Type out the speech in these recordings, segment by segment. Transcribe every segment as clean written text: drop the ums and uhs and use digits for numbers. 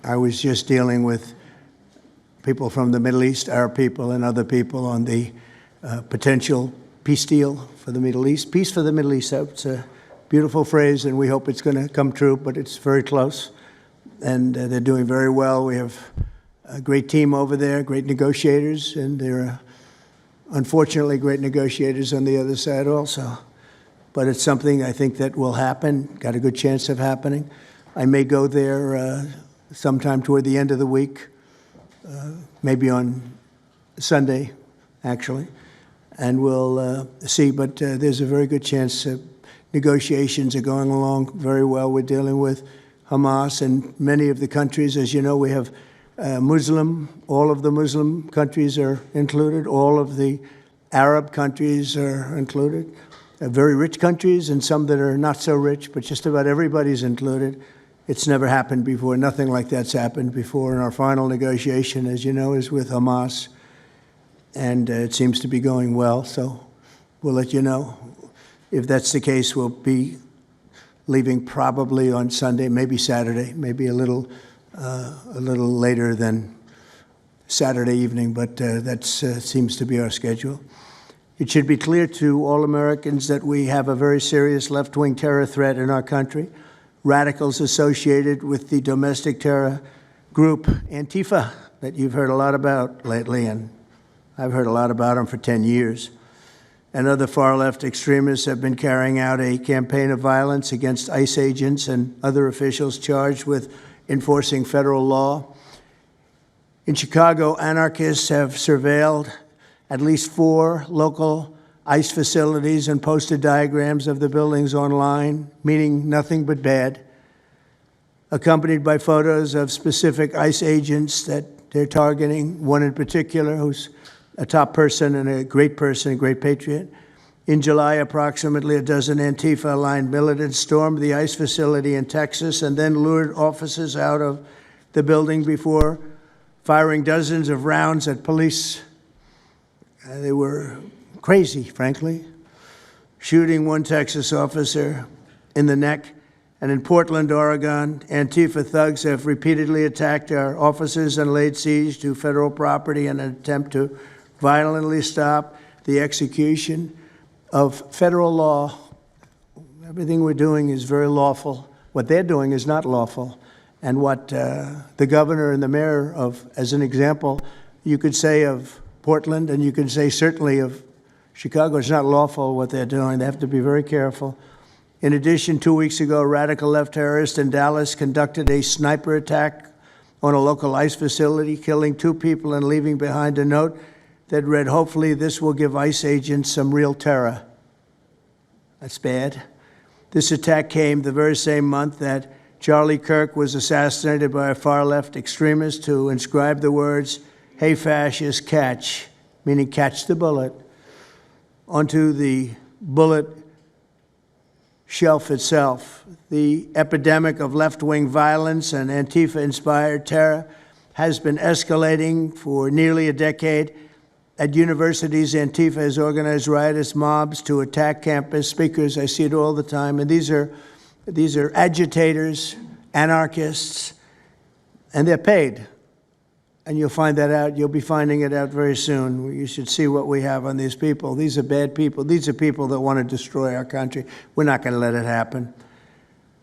I was just dealing with people from the Middle East, Arab people and other people on the potential peace deal for the Middle East. Peace for the Middle East, it's a beautiful phrase, and we hope it's going to come true, but it's very close. And they're doing very well. We have a great team over there, great negotiators, and there are unfortunately great negotiators on the other side also. But it's something I think that will happen, got a good chance of happening. I may go there sometime toward the end of the week, maybe on Sunday, actually, and we'll see. But there's a very good chance negotiations are going along very well. We're dealing with Hamas and many of the countries. As you know, we have Muslim, all of the Muslim countries are included, all of the Arab countries are included, very rich countries and some that are not so rich, but just about everybody's included. It's never happened before. Nothing like that's happened before. And our final negotiation, as you know, is with Hamas, and it seems to be going well. So we'll let you know. If that's the case, we'll be leaving probably on Sunday, maybe Saturday, maybe a little later than Saturday evening, but that seems to be our schedule. It should be clear to all Americans that we have a very serious left-wing terror threat in our country. Radicals associated with the domestic terror group Antifa that you've heard a lot about lately, and I've heard a lot about them for 10 years. And other far-left extremists have been carrying out a campaign of violence against ICE agents and other officials charged with enforcing federal law. In Chicago, anarchists have surveilled at least 4 local ICE facilities and posted diagrams of the buildings online, meaning nothing but bad, accompanied by photos of specific ICE agents that they're targeting, one in particular who's a top person and a great patriot. In July, approximately a dozen Antifa-aligned militants stormed the ICE facility in Texas and then lured officers out of the building before firing dozens of rounds at police. They were crazy, frankly, shooting one Texas officer in the neck. And in Portland, Oregon, Antifa thugs have repeatedly attacked our officers and laid siege to federal property in an attempt to violently stop the execution of federal law. Everything we're doing is very lawful. What they're doing is not lawful. And what the governor and the mayor of, as an example, you could say of Portland, and you can say certainly of Chicago, it's not lawful what they're doing. They have to be very careful. In addition, 2 weeks ago, a radical left terrorist in Dallas conducted a sniper attack on a local ICE facility, killing 2 people and leaving behind a note that read, "Hopefully this will give ICE agents some real terror." That's bad. This attack came the very same month that Charlie Kirk was assassinated by a far-left extremist who inscribed the words, "Hey fascist, catch," meaning catch the bullet, onto the bullet shelf itself. The epidemic of left-wing violence and Antifa-inspired terror has been escalating for nearly a decade. At universities, Antifa has organized riotous mobs to attack campus speakers. I see it all the time. And these are agitators, anarchists, and they're paid. And you'll find that out. You'll be finding it out very soon. You should see what we have on these people. These are bad people. These are people that want to destroy our country. We're not going to let it happen.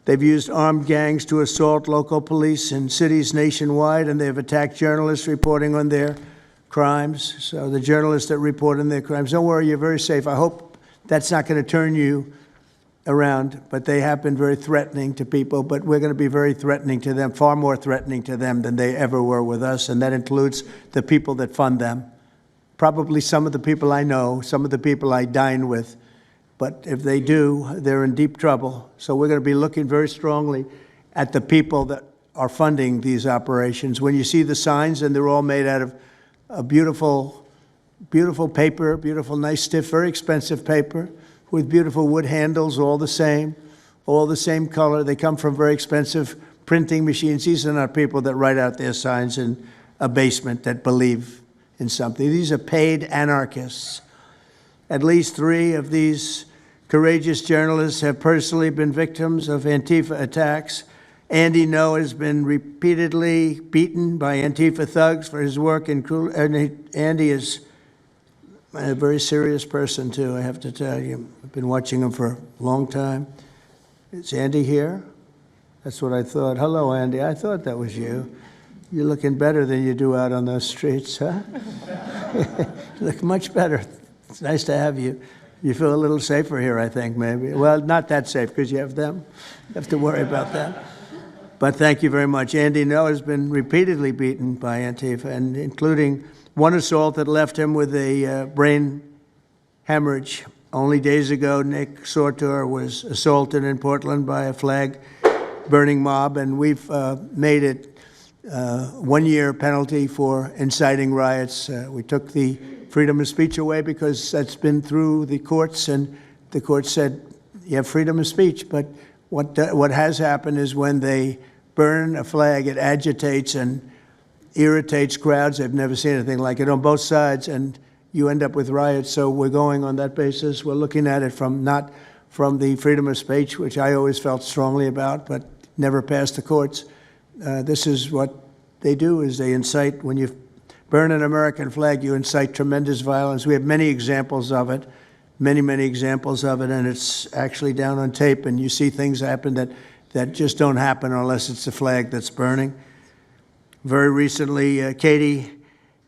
They've used armed gangs to assault local police in cities nationwide, and they've attacked journalists reporting on their crimes. So the journalists that report on their crimes, don't worry, you're very safe. I hope that's not going to turn you around, but they have been very threatening to people, but we're going to be very threatening to them, far more threatening to them than they ever were with us, and that includes the people that fund them. Probably some of the people I know, some of the people I dine with, but if they do, they're in deep trouble. So we're going to be looking very strongly at the people that are funding these operations. When you see the signs, and they're all made out of a beautiful paper, beautiful, nice, stiff, very expensive paper with beautiful wood handles, all the same color. They come from very expensive printing machines. These are not people that write out their signs in a basement that believe in something. These are paid anarchists. At least 3 of these courageous journalists have personally been victims of Antifa attacks. Andy No has been repeatedly beaten by Antifa thugs for his work in cruel. And Andy is a very serious person, too, I have to tell you. I've been watching him for a long time. Is Andy here? That's what I thought. Hello, Andy. I thought that was you. You're looking better than you do out on those streets, huh? You look much better. It's nice to have you. You feel a little safer here, I think, maybe. Well, not that safe, because you have them. You have to worry about that. But thank you very much. Andy No has been repeatedly beaten by Antifa, and including one assault that left him with a brain hemorrhage. Only days ago, Nick Sortor was assaulted in Portland by a flag-burning mob, and we've made it 1 year penalty for inciting riots. We took the freedom of speech away because that's been through the courts, and the court said you have freedom of speech. But what has happened is when they burn a flag, it agitates and irritates crowds. They've never seen anything like it on both sides, and you end up with riots. So we're going on that basis. We're looking at it not from the freedom of speech, which I always felt strongly about, but never passed the courts. This is what they do, is they incite. When you burn an American flag, you incite tremendous violence. We have many examples of it, many examples of it, and it's actually down on tape, and you see things happen that just don't happen unless it's the flag that's burning. Very recently, Katie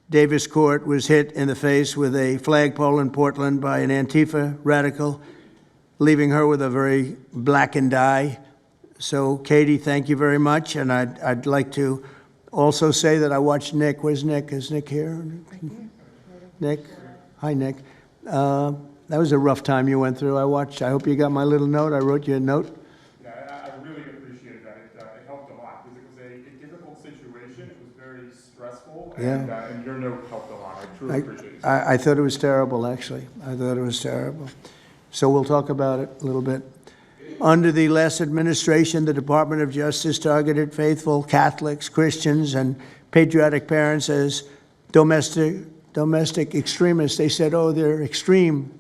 Davis Court was hit in the face with a flagpole in Portland by an Antifa radical, leaving her with a very blackened eye. So, Katie, thank you very much. And I'd like to also say that I watched Nick. Where's Nick? Is Nick here? Nick? Hi, Nick. That was a rough time you went through. I hope you got my little note. I wrote you a note. Yeah, I really appreciated that. It helped a lot because it was a difficult situation. It was very stressful. And your note helped a lot. I truly appreciate it. I thought it was terrible, actually. I thought it was terrible. So we'll talk about it a little bit. Under the last administration, the Department of Justice targeted faithful Catholics, Christians, and patriotic parents as domestic extremists. They said, oh, they're extreme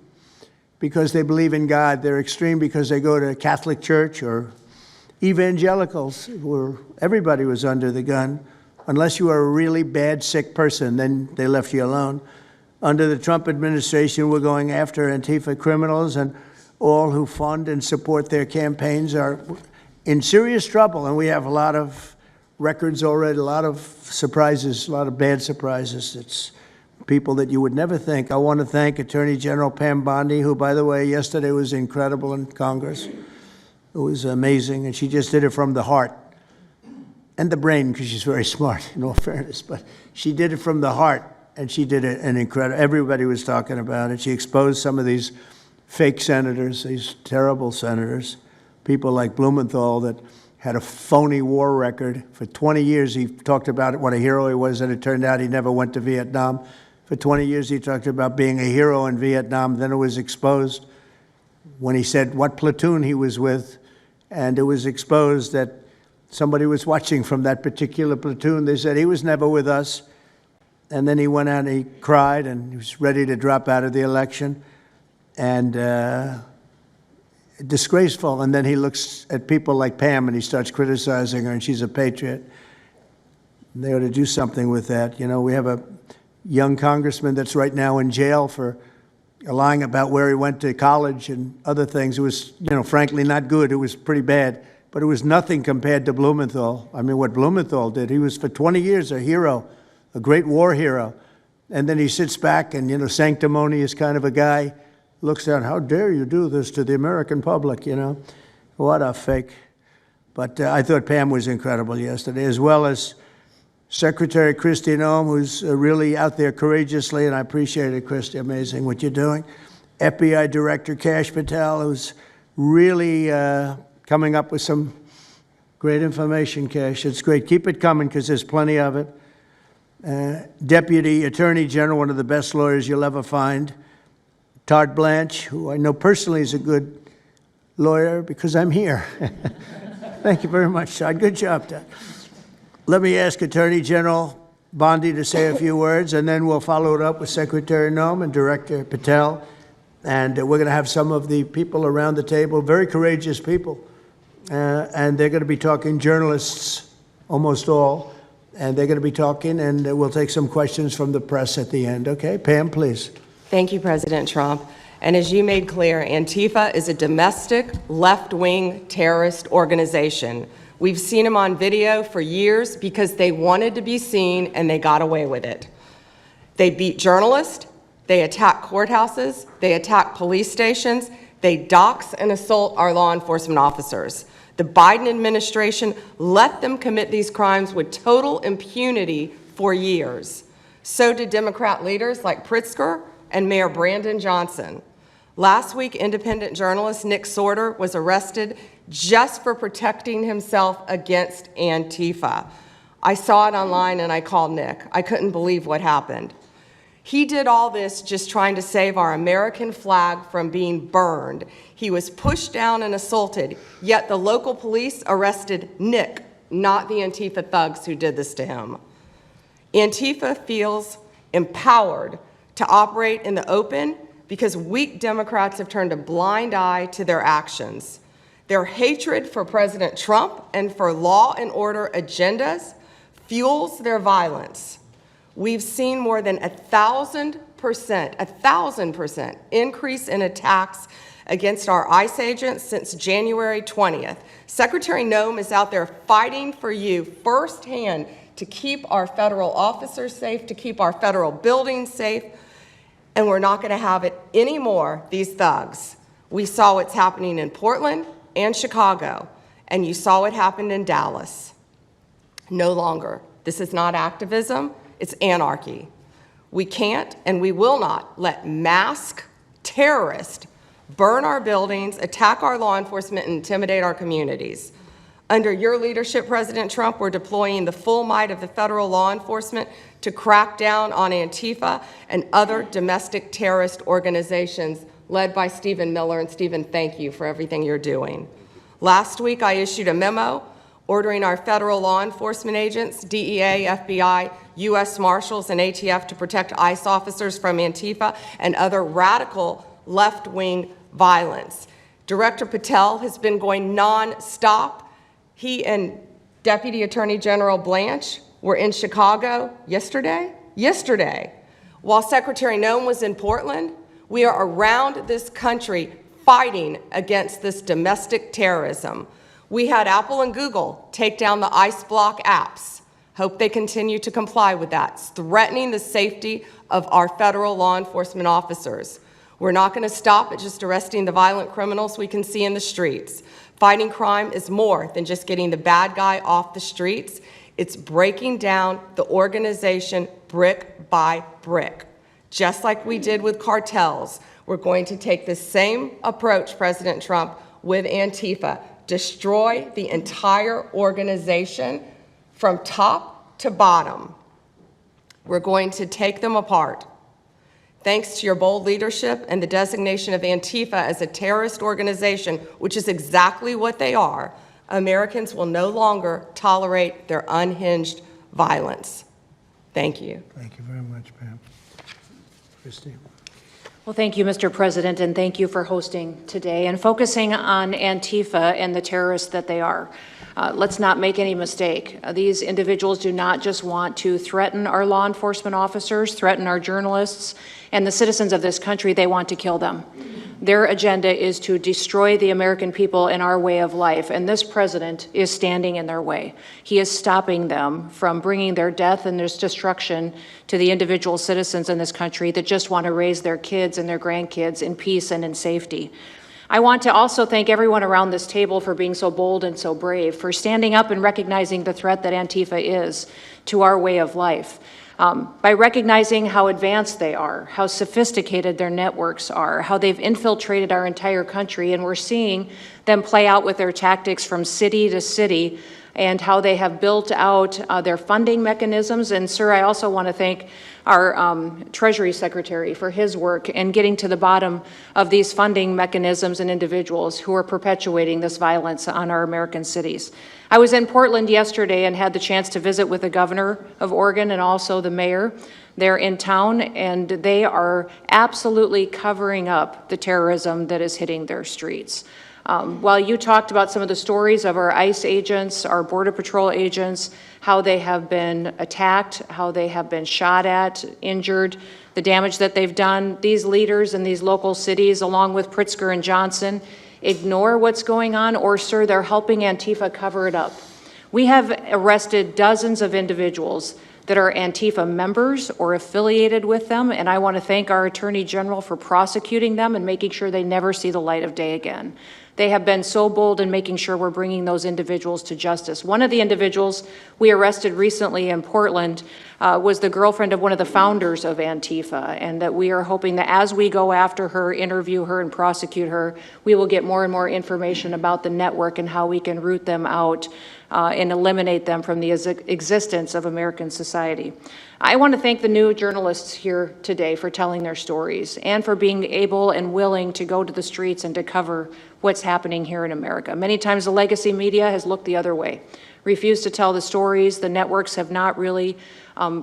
because they believe in God. They're extreme because they go to Catholic church, or evangelicals, where everybody was under the gun. Unless you are a really bad, sick person, then they left you alone. Under the Trump administration, we're going after Antifa criminals, and all who fund and support their campaigns are in serious trouble. And we have a lot of records already, a lot of surprises, a lot of bad surprises. It's people that you would never think. I want to thank Attorney General Pam Bondi, who, by the way, yesterday was incredible in Congress. It was amazing, and she just did it from the heart and the brain, because she's very smart, in all fairness. But she did it from the heart, and she did it an incredible. Everybody was talking about it. She exposed some of these fake senators, these terrible senators, people like Blumenthal that had a phony war record. For 20 years, he talked about what a hero he was, and it turned out he never went to Vietnam. For 20 years, he talked about being a hero in Vietnam. Then it was exposed when he said what platoon he was with, and it was exposed that somebody was watching from that particular platoon. They said he was never with us. And then he went out and he cried, and he was ready to drop out of the election. And disgraceful. And then he looks at people like Pam and he starts criticizing her, and she's a patriot. And they ought to do something with that. You know, we have a young congressman that's right now in jail for lying about where he went to college and other things. It was, you know, frankly not good. It was pretty bad. But it was nothing compared to Blumenthal. I mean, what Blumenthal did, he was for 20 years a hero, a great war hero. And then he sits back and, you know, sanctimonious kind of a guy, looks down, how dare you do this to the American public, you know? What a fake. But I thought Pam was incredible yesterday, as well as Secretary Kristi Noem, who's really out there courageously, and I appreciate it, Kristi, amazing what you're doing. FBI Director Kash Patel, who's really coming up with some great information, Kash. It's great. Keep it coming, because there's plenty of it. Deputy Attorney General, one of the best lawyers you'll ever find, Todd Blanche, who I know personally is a good lawyer because I'm here. Thank you very much, Todd. Good job, Todd. Let me ask Attorney General Bondi to say a few words, and then we'll follow it up with Secretary Noem and Director Patel. And we're going to have some of the people around the table, very courageous people, and they're going to be talking journalists, almost all, and they're going to be talking, and we'll take some questions from the press at the end. Okay, Pam, please. Thank you, President Trump. And as you made clear, Antifa is a domestic left-wing terrorist organization. We've seen them on video for years because they wanted to be seen and they got away with it. They beat journalists, they attack courthouses, they attack police stations, they dox and assault our law enforcement officers. The Biden administration let them commit these crimes with total impunity for years. So did Democrat leaders like Pritzker and Mayor Brandon Johnson. Last week, independent journalist Nick Sorter was arrested just for protecting himself against Antifa. I saw it online and I called Nick. I couldn't believe what happened. He did all this just trying to save our American flag from being burned. He was pushed down and assaulted, yet the local police arrested Nick, not the Antifa thugs who did this to him. Antifa feels empowered to operate in the open because weak Democrats have turned a blind eye to their actions. Their hatred for President Trump and for law and order agendas fuels their violence. We've seen more than 1,000% increase in attacks against our ICE agents since January 20th. Secretary Noem is out there fighting for you firsthand to keep our federal officers safe, to keep our federal buildings safe, and we're not going to have it anymore, these thugs. We saw what's happening in Portland and Chicago, and you saw what happened in Dallas. No longer. This is not activism, it's anarchy. We can't and we will not let masked terrorists burn our buildings, attack our law enforcement, and intimidate our communities. Under your leadership, President Trump, we're deploying the full might of the federal law enforcement to crack down on Antifa and other domestic terrorist organizations led by Stephen Miller. And Stephen, thank you for everything you're doing. Last week, I issued a memo ordering our federal law enforcement agents, DEA, FBI, U.S. Marshals, and ATF to protect ICE officers from Antifa and other radical left-wing violence. Director Patel has been going nonstop. He and Deputy Attorney General Blanche were in Chicago yesterday. While Secretary Noem was in Portland, we are around this country fighting against this domestic terrorism. We had Apple and Google take down the ICE block apps. Hope they continue to comply with that. It's threatening the safety of our federal law enforcement officers. We're not going to stop at just arresting the violent criminals we can see in the streets. Fighting crime is more than just getting the bad guy off the streets. It's breaking down the organization brick by brick. Just like we did with cartels, we're going to take the same approach, President Trump, with Antifa. Destroy the entire organization from top to bottom. We're going to take them apart. Thanks to your bold leadership and the designation of Antifa as a terrorist organization, which is exactly what they are, Americans will no longer tolerate their unhinged violence. Thank you. Thank you very much, Pam. Christy. Well, thank you, Mr. President, and thank you for hosting today and focusing on Antifa and the terrorists that they are. Let's not make any mistake. These individuals do not just want to threaten our law enforcement officers, threaten our journalists, and the citizens of this country. They want to kill them. Their agenda is to destroy the American people and our way of life, and this president is standing in their way. He is stopping them from bringing their death and their destruction to the individual citizens in this country that just want to raise their kids and their grandkids in peace and in safety. I want to also thank everyone around this table for being so bold and so brave, for standing up and recognizing the threat that Antifa is to our way of life. By recognizing how advanced they are, how sophisticated their networks are, how they've infiltrated our entire country, and we're seeing them play out with their tactics from city to city, and how they have built out their funding mechanisms. And sir, I also want to thank our Treasury Secretary for his work in getting to the bottom of these funding mechanisms and individuals who are perpetuating this violence on our American cities. I was in Portland yesterday and had the chance to visit with the governor of Oregon and also the mayor. They're in town, and they are absolutely covering up the terrorism that is hitting their streets. While you talked about some of the stories of our ICE agents, our Border Patrol agents, how they have been attacked, how they have been shot at, injured, the damage that they've done, these leaders in these local cities, along with Pritzker and Johnson, ignore what's going on, or, sir, they're helping Antifa cover it up. We have arrested dozens of individuals that are Antifa members or affiliated with them, and I want to thank our Attorney General for prosecuting them and making sure they never see the light of day again. They have been so bold in making sure we're bringing those individuals to justice. One of the individuals we arrested recently in Portland was the girlfriend of one of the founders of Antifa, and that we are hoping that as we go after her, interview her, and prosecute her, we will get more and more information about the network and how we can root them out and eliminate them from the existence of American society. I want to thank the new journalists here today for telling their stories and for being able and willing to go to the streets and to cover what's happening here in America. Many times the legacy media has looked the other way, refused to tell the stories. The networks have not really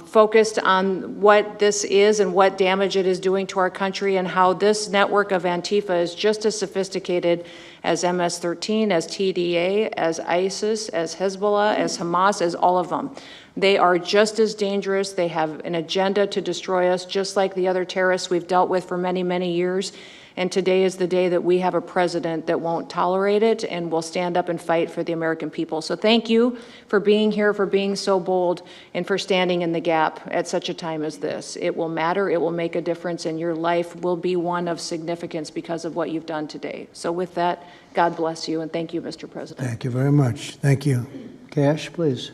focused on what this is and what damage it is doing to our country, and how this network of Antifa is just as sophisticated as MS-13, as TDA, as ISIS, as Hezbollah, as Hamas, as all of them. They are just as dangerous. They have an agenda to destroy us, just like the other terrorists we've dealt with for many, many years. And today is the day that we have a president that won't tolerate it and will stand up and fight for the American people. So thank you for being here, for being so bold, and for standing in the gap at such a time as this. It will matter, it will make a difference, and your life will be one of significance because of what you've done today. So with that, God bless you, and thank you, Mr. President. Thank you very much. Thank you. Cash, please.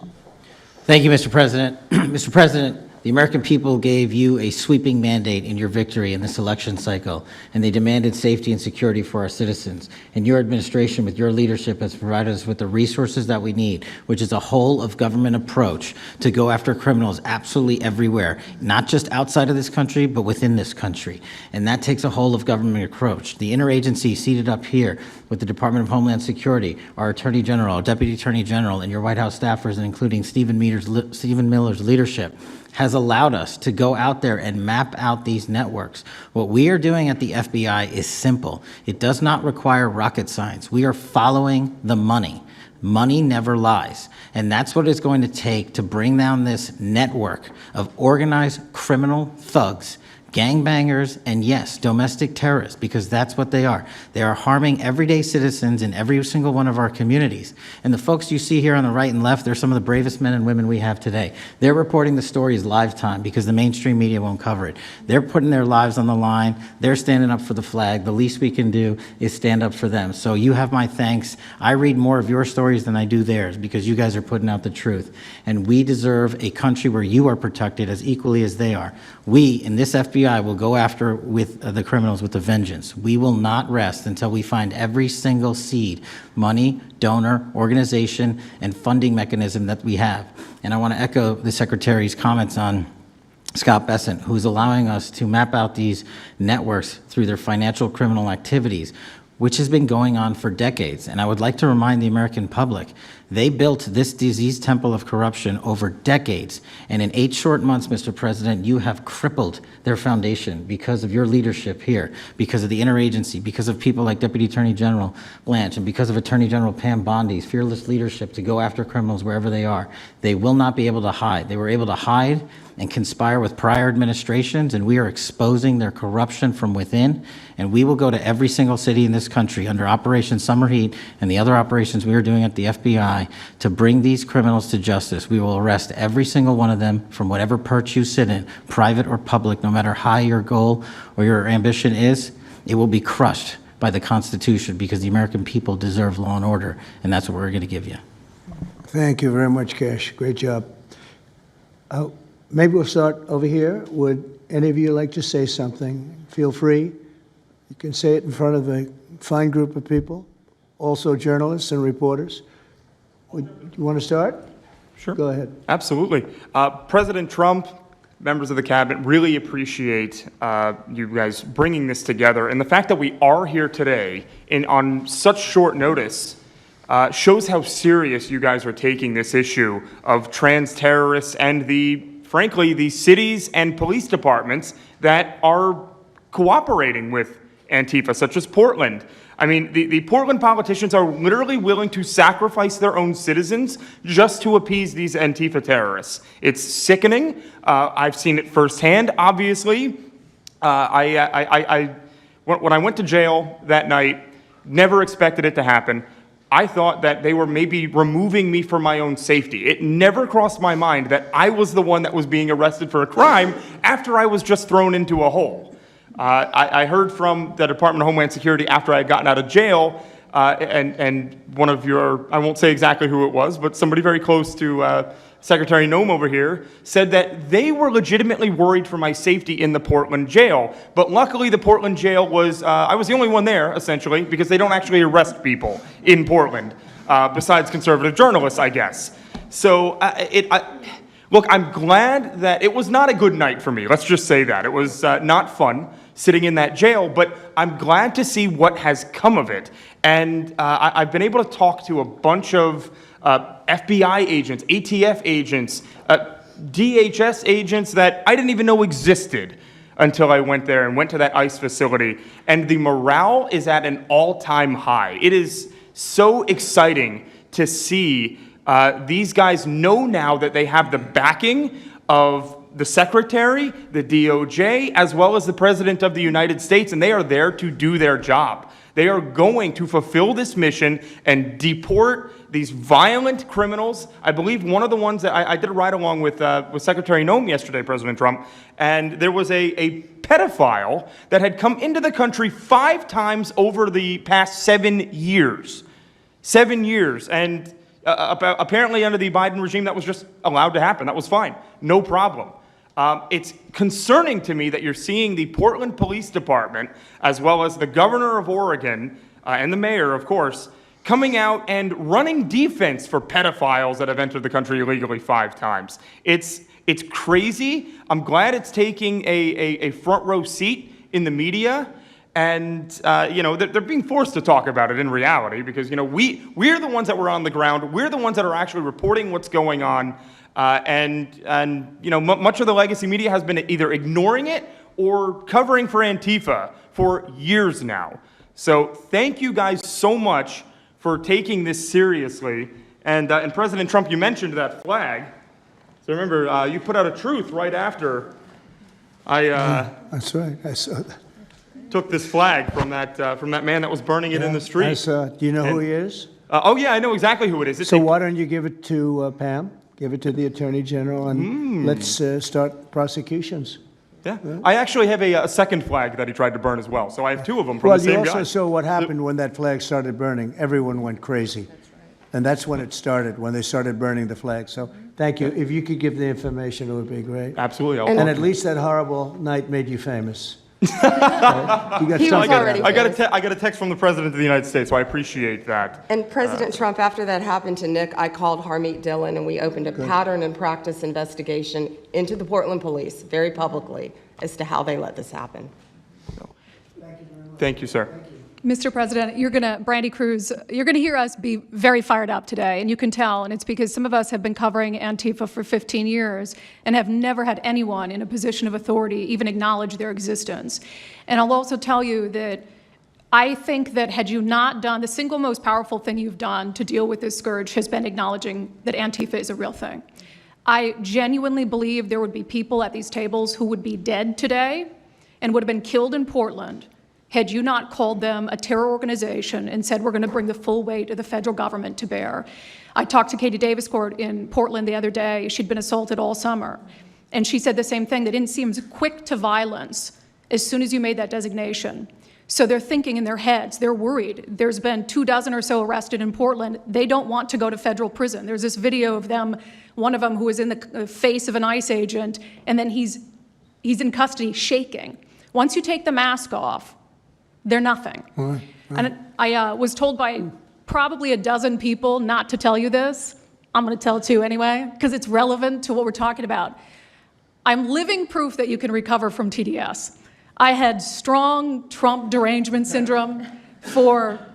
Thank you, Mr. President. Mr. President, the American people gave you a sweeping mandate in your victory in this election cycle, and they demanded safety and security for our citizens. And your administration, with your leadership, has provided us with the resources that we need, which is a whole-of-government approach to go after criminals absolutely everywhere, not just outside of this country, but within this country. And that takes a whole-of-government approach. The interagency seated up here with the Department of Homeland Security, our Attorney General, our Deputy Attorney General, and your White House staffers, and including Stephen Miller's leadership, has allowed us to go out there and map out these networks. What we are doing at the FBI is simple. It does not require rocket science. We are following the money. Money never lies. And that's what it's going to take to bring down this network of organized criminal thugs, gangbangers, and yes, domestic terrorists, because that's what they are. They are harming everyday citizens in every single one of our communities. And the folks you see here on the right and left, they're some of the bravest men and women we have today. They're reporting the stories live time because the mainstream media won't cover it. They're putting their lives on the line. They're standing up for the flag. The least we can do is stand up for them. So you have my thanks. I read more of your stories than I do theirs because you guys are putting out the truth. And we deserve a country where you are protected as equally as they are. We, in this FBI, will go after with the criminals with a vengeance. We will not rest until we find every single seed, money, donor, organization, and funding mechanism that we have. And I want to echo the Secretary's comments on Scott Bessent, who's allowing us to map out these networks through their financial criminal activities, which has been going on for decades. And I would like to remind the American public, they built this disease temple of corruption over decades. And in 8 short months, Mr. President, you have crippled their foundation because of your leadership here, because of the interagency, because of people like Deputy Attorney General Blanche, and because of Attorney General Pam Bondi's fearless leadership to go after criminals wherever they are. They will not be able to hide. They were able to hide and conspire with prior administrations, and we are exposing their corruption from within. And we will go to every single city in this country under Operation Summer Heat and the other operations we are doing at the FBI to bring these criminals to justice. We will arrest every single one of them from whatever perch you sit in, private or public, no matter how your goal or your ambition is. It will be crushed by the Constitution because the American people deserve law and order, and that's what we're going to give you. Thank you very much, Cash. Great job. Maybe we'll start over here. Would any of you like to say something? Feel free. You can say it in front of a fine group of people, also journalists and reporters. You want to start? Sure. Go ahead. Absolutely. President Trump, members of the cabinet, really appreciate you guys bringing this together. And the fact that we are here today on such short notice shows how serious you guys are taking this issue of trans terrorists and frankly, the cities and police departments that are cooperating with Antifa, such as Portland. I mean, the Portland politicians are literally willing to sacrifice their own citizens just to appease these Antifa terrorists. It's sickening. I've seen it firsthand, obviously. When I went to jail that night, never expected it to happen. I thought that they were maybe removing me for my own safety. It never crossed my mind that I was the one that was being arrested for a crime after I was just thrown into a hole. I heard from the Department of Homeland Security after I had gotten out of jail, and one of your, I won't say exactly who it was, but somebody very close to Secretary Noem over here, said that they were legitimately worried for my safety in the Portland jail. But luckily, the Portland jail was, I was the only one there, essentially, because they don't actually arrest people in Portland, besides conservative journalists, I guess. So, look, I'm glad that it was not a good night for me. Let's just say that. It was not fun sitting in that jail, but I'm glad to see what has come of it. And I've been able to talk to a bunch of FBI agents, ATF agents, DHS agents that I didn't even know existed until I went there and went to that ICE facility. And the morale is at an all-time high. It is so exciting to see these guys know now that they have the backing of the Secretary, the DOJ, as well as the President of the United States, and they are there to do their job. They are going to fulfill this mission and deport these violent criminals. I believe one of the ones that I did a ride-along with Secretary Noem yesterday, President Trump, and there was a pedophile that had come into the country 5 times over the past 7 years. 7 years, and apparently under the Biden regime, that was just allowed to happen. That was fine, no problem. It's concerning to me that you're seeing the Portland Police Department, as well as the governor of Oregon, and the mayor, of course, coming out and running defense for pedophiles that have entered the country illegally 5 times. It's crazy. I'm glad it's taking a front row seat in the media. And, they're being forced to talk about it in reality because, we're the ones that were on the ground. We're the ones that are actually reporting what's going on. Much of the legacy media has been either ignoring it or covering for Antifa for years now. So thank you guys so much for taking this seriously. And President Trump, you mentioned that flag. So remember, you put out a truth right after That's right. I saw that. took this flag from that man that was burning it in the street. I saw it. Do you know who he is? Oh yeah, I know exactly who it is. So why don't you give it to Pam? Give it to the Attorney General, and let's start prosecutions. Yeah. I actually have a second flag that he tried to burn as well. So I have 2 of them from the same guy. Well, you also saw what happened when that flag started burning. Everyone went crazy. That's right. And that's when it started, when they started burning the flag. So thank you. If you could give the information, it would be great. Absolutely. And at least that horrible night made you famous. You got He was something already out of it. I got a text from the President of the United States, so I appreciate that. And President Trump, after that happened to Nick, I called Harmeet Dillon and we opened a pattern and practice investigation into the Portland police very publicly as to how they let this happen. Thank you, sir. Mr. President, Brandy Cruz, you're going to hear us be very fired up today, and you can tell, and it's because some of us have been covering Antifa for 15 years and have never had anyone in a position of authority even acknowledge their existence. And I'll also tell you that I think that had you not done, the single most powerful thing you've done to deal with this scourge has been acknowledging that Antifa is a real thing. I genuinely believe there would be people at these tables who would be dead today and would have been killed in Portland had you not called them a terror organization and said, we're going to bring the full weight of the federal government to bear. I talked to Katie Daviscourt in Portland the other day. She'd been assaulted all summer. And she said the same thing, that it seems quick to violence as soon as you made that designation. So they're thinking in their heads, they're worried. There's been 24 or so arrested in Portland. They don't want to go to federal prison. There's this video of them, one of them who was in the face of an ICE agent, and then he's in custody shaking. Once you take the mask off, they're nothing. Right. And I was told by probably a dozen people not to tell you this. I'm going to tell it to you anyway, because it's relevant to what we're talking about. I'm living proof that you can recover from TDS. I had strong Trump derangement syndrome for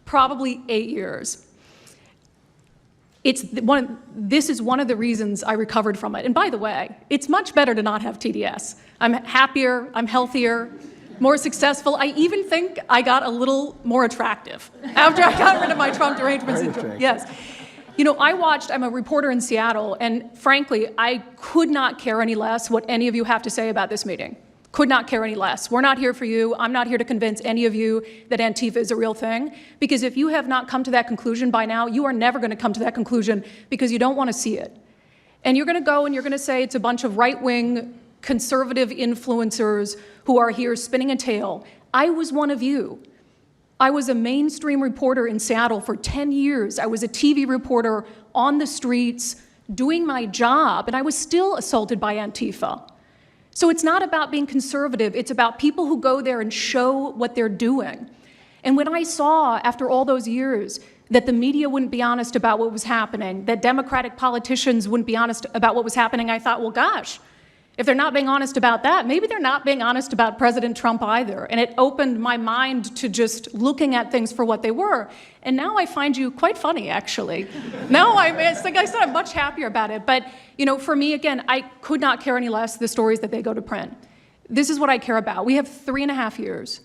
probably 8 years. This is one of the reasons I recovered from it. And by the way, it's much better to not have TDS. I'm happier, I'm healthier. more successful. I even think I got a little more attractive after I got rid of my Trump derangement syndrome. Yes. You know, I'm a reporter in Seattle, and frankly, I could not care any less what any of you have to say about this meeting. Could not care any less. We're not here for you. I'm not here to convince any of you that Antifa is a real thing, because if you have not come to that conclusion by now, you are never going to come to that conclusion because you don't want to see it. And you're going to go and you're going to say it's a bunch of right-wing conservative influencers who are here spinning a tale. I was one of you. I was a mainstream reporter in Seattle for 10 years. I was a TV reporter on the streets doing my job, and I was still assaulted by Antifa. So it's not about being conservative. It's about people who go there and show what they're doing. And when I saw, after all those years, that the media wouldn't be honest about what was happening, that Democratic politicians wouldn't be honest about what was happening, I thought, well, gosh, if they're not being honest about that, maybe they're not being honest about President Trump either. And it opened my mind to just looking at things for what they were. And now I find you quite funny, actually. Now it's like I said, I'm much happier about it. But, you know, for me, again, I could not care any less the stories that they go to print. This is what I care about. We have 3.5 years.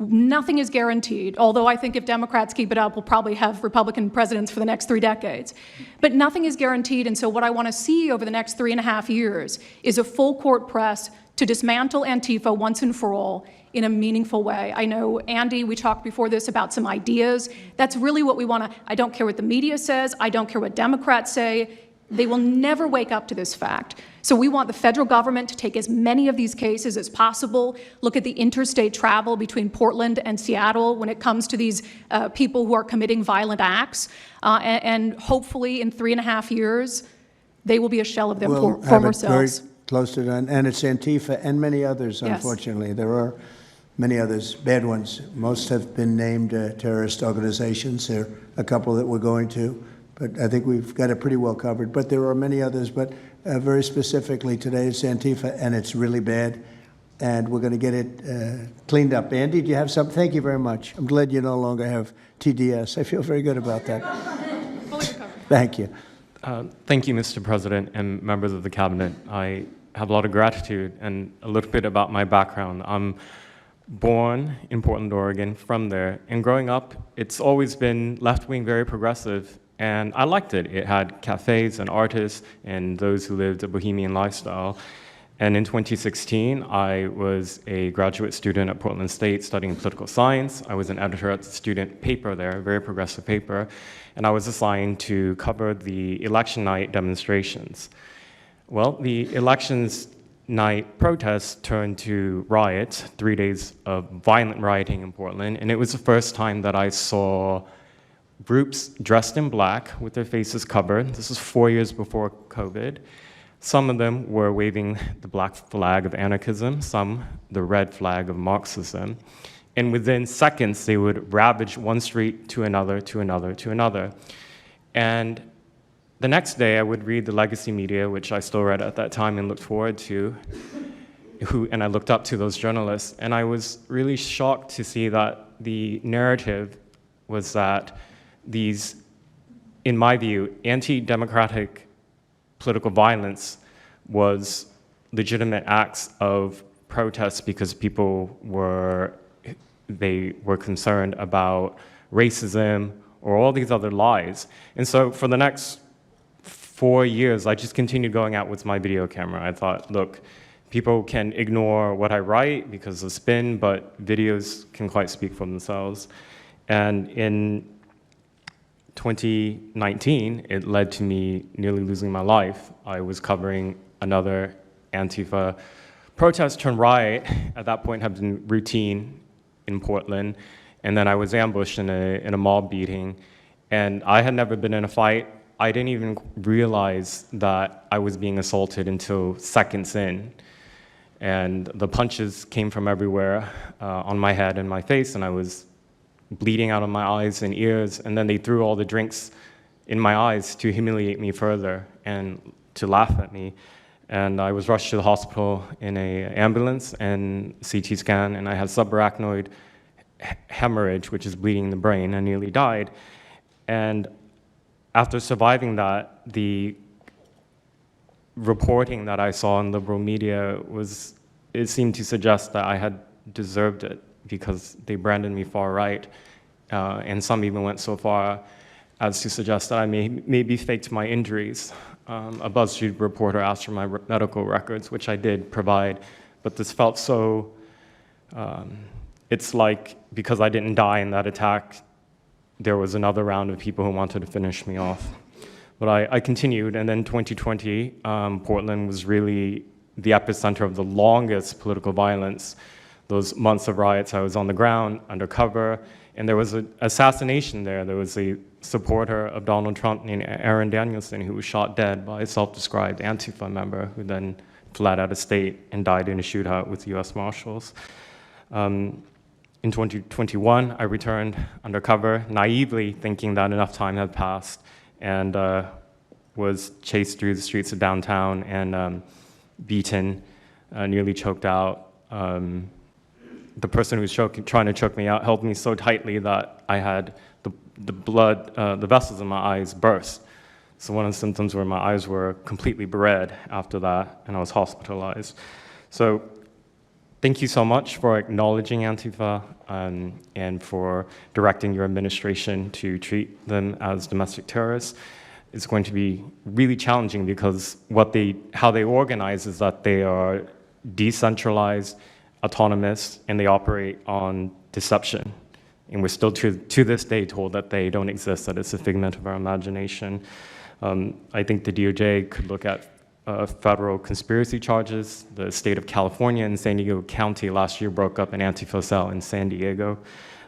Nothing is guaranteed, although I think if Democrats keep it up, we'll probably have Republican presidents for the next 3 decades. But nothing is guaranteed, and so what I want to see over the next 3.5 years is a full court press to dismantle Antifa once and for all in a meaningful way. I know, Andy, we talked before this about some ideas. That's really what we want to. I don't care what the media says. I don't care what Democrats say. They will never wake up to this fact. So we want the federal government to take as many of these cases as possible, look at the interstate travel between Portland and Seattle when it comes to these people who are committing violent acts, and hopefully in 3.5 years, they will be a shell of their former selves. Very close to done, and it's Antifa and many others, Yes. unfortunately. There are many others, bad ones. Most have been named terrorist organizations. There are a couple that we're going to. But I think we've got it pretty well covered. But there are many others. But very specifically today, it's Antifa, and it's really bad. And we're going to get it cleaned up. Andy, do you have something? Thank you very much. I'm glad you no longer have TDS. I feel very good about that. Fully recovered. Thank you. Thank you, Mr. President and members of the Cabinet. I have a lot of gratitude and a little bit about my background. I'm born in Portland, Oregon, from there. And growing up, it's always been left-wing, very progressive. And I liked it. It had cafes and artists and those who lived a bohemian lifestyle. And in 2016, I was a graduate student at Portland State studying political science. I was an editor at the student paper there, a very progressive paper. And I was assigned to cover the election night demonstrations. Well, the elections night protests turned to riots, 3 days of violent rioting in Portland. And it was the first time that I saw groups dressed in black with their faces covered. This is 4 years before COVID. Some of them were waving the black flag of anarchism, some the red flag of Marxism. And within seconds, they would ravage one street to another, to another, to another. And the next day, I would read the legacy media, which I still read at that time and looked forward to, and I looked up to those journalists. And I was really shocked to see that the narrative was that these, in my view, anti-democratic political violence was legitimate acts of protest because people were concerned about racism or all these other lies. And so for the next 4 years, I just continued going out with my video camera. I thought, look, people can ignore what I write because of spin, but videos can quite speak for themselves. And in 2019, it led to me nearly losing my life. I was covering another Antifa protest turned riot. At that point, had been routine in Portland, and then I was ambushed in a mob beating. And I had never been in a fight. I didn't even realize that I was being assaulted until seconds in. And the punches came from everywhere on my head and my face, and I was bleeding out of my eyes and ears, and then they threw all the drinks in my eyes to humiliate me further and to laugh at me. And I was rushed to the hospital in an ambulance and CT scan, and I had subarachnoid hemorrhage, which is bleeding in the brain. I nearly died. And after surviving that, the reporting that I saw in liberal media it seemed to suggest that I had deserved it because they branded me far right. And some even went so far as to suggest that I maybe faked my injuries. A BuzzFeed reporter asked for my medical records, which I did provide, but this felt so, it's like because I didn't die in that attack, there was another round of people who wanted to finish me off. But I continued, and then 2020, Portland was really the epicenter of the longest political violence. Those months of riots, I was on the ground, undercover, and there was an assassination there. There was a supporter of Donald Trump named Aaron Danielson who was shot dead by a self-described Antifa member who then fled out of state and died in a shootout with US Marshals. In 2021, I returned undercover, naively thinking that enough time had passed, and was chased through the streets of downtown and beaten, nearly choked out. The person who was trying to choke me out held me so tightly that I had the blood, the vessels in my eyes burst. So one of the symptoms were my eyes were completely red after that, and I was hospitalized. So thank you so much for acknowledging Antifa and for directing your administration to treat them as domestic terrorists. It's going to be really challenging because how they organize is that they are decentralized, autonomous, and they operate on deception. And we're still to this day told that they don't exist, that it's a figment of our imagination. I think the DOJ could look at federal conspiracy charges. The state of California and San Diego County last year broke up an Antifa cell in San Diego.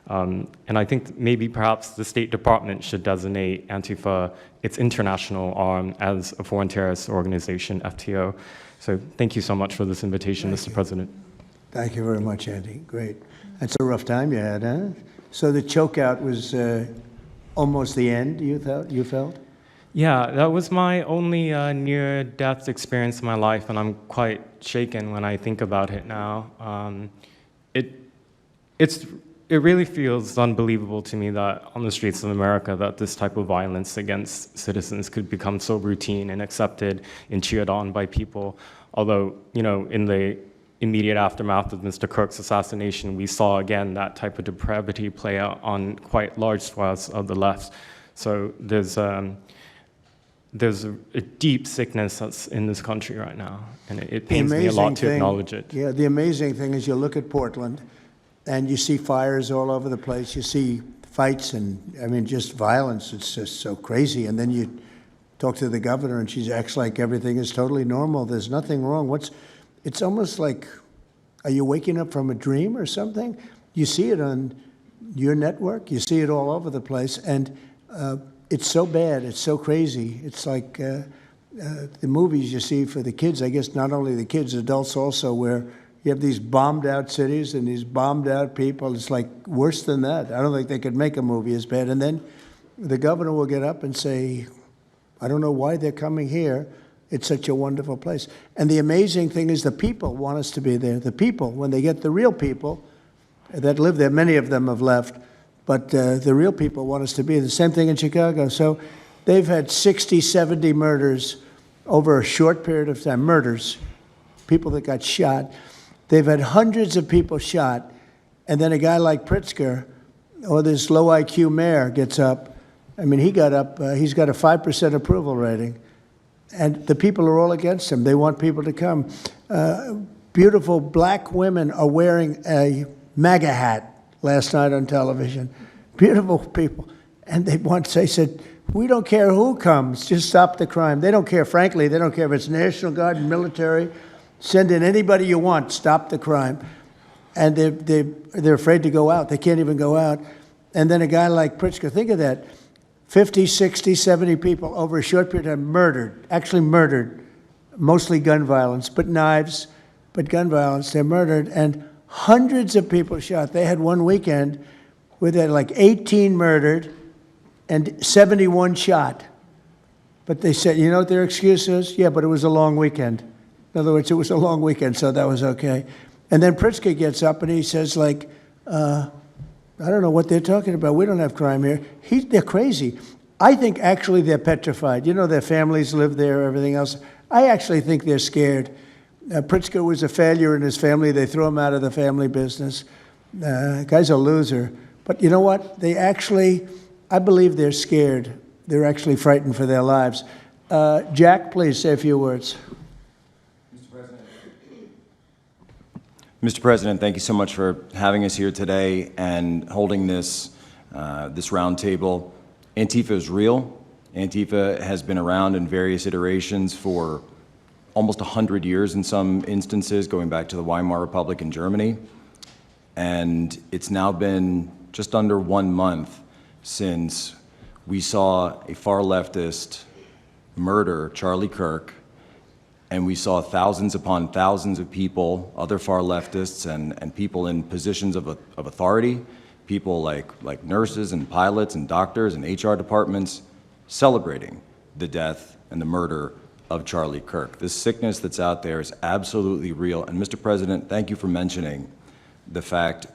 And I think maybe perhaps the State Department should designate Antifa, its international arm, as a foreign terrorist organization, FTO. So thank you so much for this invitation, Mr. President. Thank you very much, Andy. Great. That's a rough time you had, huh? So the chokeout was almost the end, you felt? Yeah, that was my only near-death experience in my life, and I'm quite shaken when I think about it now. It really feels unbelievable to me that on the streets of America that this type of violence against citizens could become so routine and accepted and cheered on by people. Although, in the immediate aftermath of Mr. Kirk's assassination, we saw again that type of depravity play out on quite large swaths of the left. So there's a deep sickness that's in this country right now, and it pains me a lot to acknowledge it. Yeah, the amazing thing is you look at Portland, and you see fires all over the place. You see fights and, just violence. It's just so crazy. And then you talk to the governor, and she acts like everything is totally normal. There's nothing wrong. It's almost like, are you waking up from a dream or something? You see it on your network. You see it all over the place. And it's so bad. It's so crazy. It's like the movies you see for the kids, I guess not only the kids, adults also, where you have these bombed out cities and these bombed out people. It's like worse than that. I don't think they could make a movie as bad. And then the governor will get up and say, I don't know why they're coming here. It's such a wonderful place. And the amazing thing is the people want us to be there. The people, when they get the real people that live there, many of them have left, but the real people want us to be there. The same thing in Chicago. So they've had 60, 70 murders over a short period of time. Murders, people that got shot. They've had hundreds of people shot, and then a guy like Pritzker, or this low IQ mayor, gets up. He got up, he's got a 5% approval rating, and the people are all against him. They want people to come. Beautiful black women are wearing a MAGA hat last night on television. Beautiful people. And they said, we don't care who comes, just stop the crime. They don't care, frankly, they don't care if it's National Guard, military. Send in anybody you want, stop the crime. And they're afraid to go out. They can't even go out. And then a guy like Pritzker, think of that, 50, 60, 70 people over a short period of time murdered, actually murdered, mostly gun violence, but knives, but gun violence, they're murdered, and hundreds of people shot. They had one weekend where they had like 18 murdered and 71 shot. But they said, you know what their excuse is? Yeah, but it was a long weekend. In other words, it was a long weekend, so that was okay. And then Pritzker gets up and he says, I don't know what they're talking about. We don't have crime here. They're crazy. I think actually they're petrified. Their families live there, everything else. I actually think they're scared. Pritzker was a failure in his family. They threw him out of the family business. Guy's a loser. But you know what? They actually, I believe they're scared. They're actually frightened for their lives. Jack, please say a few words. Mr. President, thank you so much for having us here today and holding this roundtable. Antifa is real. Antifa has been around in various iterations for almost 100 years in some instances, going back to the Weimar Republic in Germany. And it's now been just under 1 month since we saw a far leftist murder Charlie Kirk, and we saw thousands upon thousands of people, other far leftists and people in positions of authority, people like nurses and pilots and doctors and HR departments, celebrating the death and the murder of Charlie Kirk. This sickness that's out there is absolutely real. And Mr. President, thank you for mentioning the fact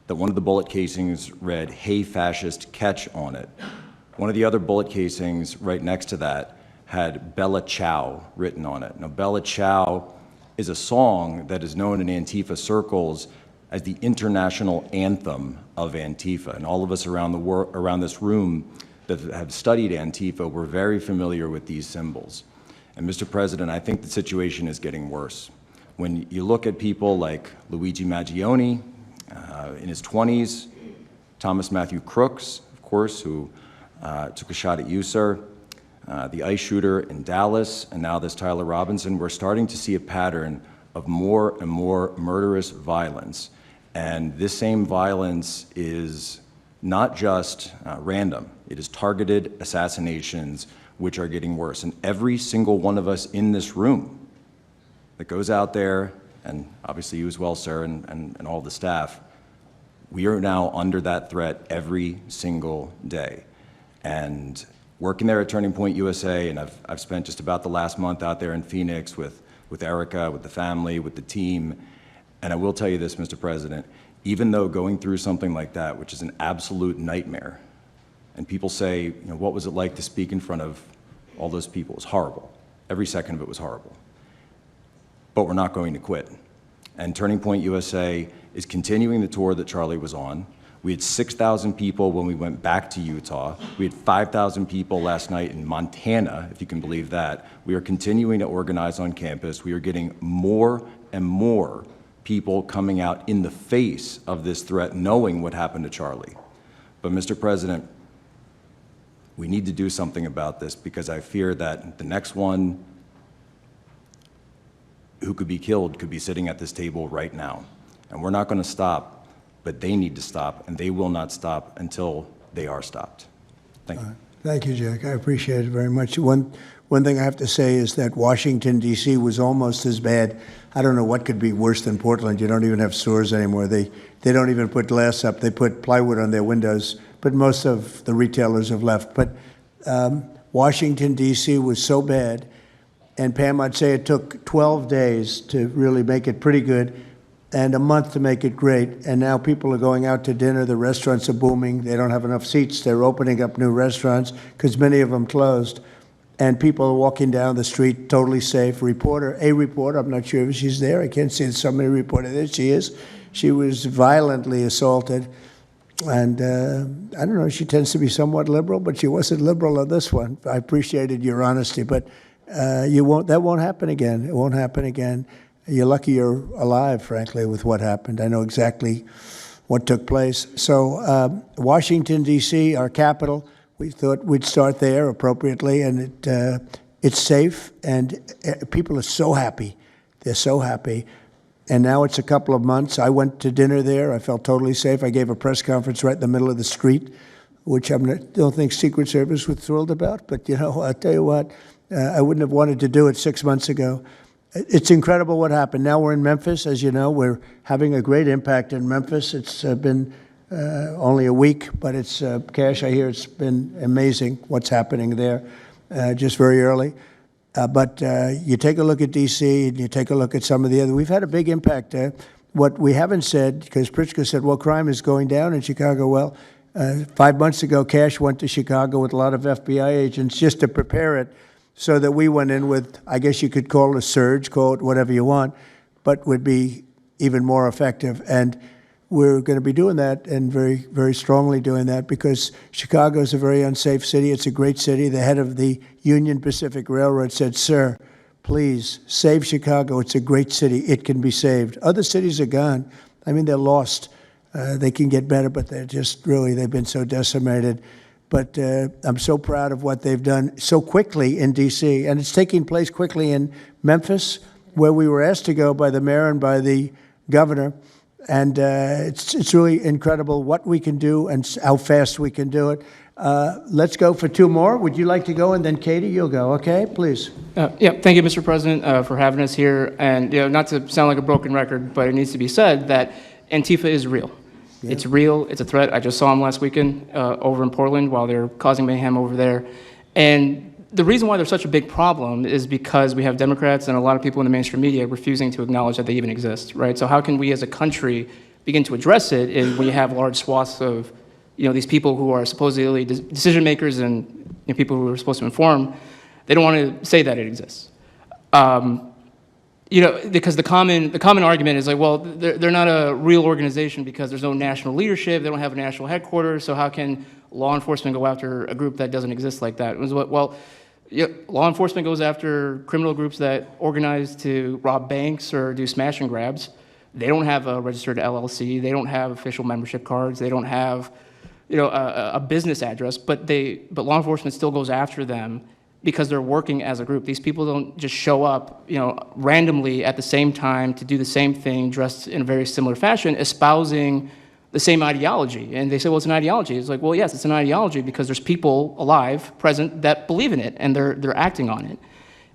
that one of the bullet casings read, "Hey fascist, catch" on it. One of the other bullet casings right next to that had Bella Ciao written on it. Now, Bella Ciao is a song that is known in Antifa circles as the international anthem of Antifa. And all of us around this room that have studied Antifa, we're very familiar with these symbols. And Mr. President, I think the situation is getting worse. When you look at people like Luigi Maggioni in his 20s, Thomas Matthew Crooks, of course, who took a shot at you, sir, the ICE shooter in Dallas, and now this Tyler Robinson, we're starting to see a pattern of more and more murderous violence. And this same violence is not just random. It is targeted assassinations, which are getting worse. And every single one of us in this room that goes out there, and obviously you as well, sir, and all the staff, we are now under that threat every single day. And working there at Turning Point USA, and I've spent just about the last month out there in Phoenix with Erica, with the family, with the team. And I will tell you this, Mr. President, even though going through something like that, which is an absolute nightmare, and people say, you know, what was it like to speak in front of all those people? It was horrible. Every second of it was horrible. But we're not going to quit. And Turning Point USA is continuing the tour that Charlie was on. We had 6,000 people when we went back to Utah. We had 5,000 people last night in Montana, if you can believe that. We are continuing to organize on campus. We are getting more and more people coming out in the face of this threat, knowing what happened to Charlie. But Mr. President, we need to do something about this, because I fear that the next one who could be killed could be sitting at this table right now. And we're not going to stop, but they need to stop, and they will not stop until they are stopped. Thank you. Thank you, Jack. I appreciate it very much. One thing I have to say is that Washington, D.C. was almost as bad. I don't know what could be worse than Portland. You don't even have stores anymore. They don't even put glass up. They put plywood on their windows, but most of the retailers have left. But Washington, D.C. was so bad, and Pam, I'd say it took 12 days to really make it pretty good, and a month to make it great. And now people are going out to dinner. The restaurants are booming. They don't have enough seats. They're opening up new restaurants because many of them closed. And people are walking down the street totally safe. A reporter, I'm not sure if she's there. I can't see somebody reported there. She is. She was violently assaulted. And I don't know, she tends to be somewhat liberal, but she wasn't liberal on this one. I appreciated your honesty, but that won't happen again. It won't happen again. You're lucky you're alive, frankly, with what happened. I know exactly what took place. So Washington, D.C., our capital, we thought we'd start there appropriately, and it's safe, and people are so happy. They're so happy. And now it's a couple of months. I went to dinner there. I felt totally safe. I gave a press conference right in the middle of the street, which I don't think Secret Service was thrilled about. But, you know, I'll tell you what, I wouldn't have wanted to do it 6 months ago. It's incredible what happened. Now we're in Memphis. As you know, we're having a great impact in Memphis. It's been only a week, but it's, Cash, I hear it's been amazing what's happening there, just very early. But you take a look at D.C. and you take a look at some of the other. We've had a big impact. What we haven't said, because Pritzker said, well, crime is going down in Chicago. Well, 5 months ago, Cash went to Chicago with a lot of FBI agents just to prepare it. so that we went in with, I guess you could call it a surge, call it whatever you want, but would be even more effective. And we're going to be doing that, and very, very strongly doing that, because Chicago is a very unsafe city. It's a great city. The head of the Union Pacific Railroad said, "Sir, please save Chicago. It's a great city. It can be saved." Other cities are gone. I mean, they're lost. They can get better, but they're just really, they've been so decimated. But I'm so proud of what they've done so quickly in D.C., and it's taking place quickly in Memphis, where we were asked to go by the mayor and by the governor. And it's really incredible what we can do and how fast we can do it. Let's go for two more. Would you like to go? And then Katie, you'll go. Okay, please. Yeah, thank you, Mr. President, for having us here. And not to sound like a broken record, but it needs to be said that Antifa is real. Yeah. It's real. It's a threat. I just saw them last weekend over in Portland while they're causing mayhem over there. And the reason why they're such a big problem is because we have Democrats and a lot of people in the mainstream media refusing to acknowledge that they even exist, right? So how can we as a country begin to address it when you have large swaths of, these people who are supposedly decision makers and people who are supposed to inform, they don't want to say that it exists. Because the common argument is like, well, they're not a real organization because there's no national leadership, they don't have a national headquarters, so how can law enforcement go after a group that doesn't exist like that? Well, law enforcement goes after criminal groups that organize to rob banks or do smash and grabs. They don't have a registered LLC. They don't have official membership cards. They don't have, a business address. But law enforcement still goes after them because they're working as a group. These people don't just show up, randomly at the same time to do the same thing, dressed in a very similar fashion, espousing the same ideology. And they say, well, it's an ideology. It's like, well, yes, it's an ideology because there's people alive, present, that believe in it, and they're acting on it.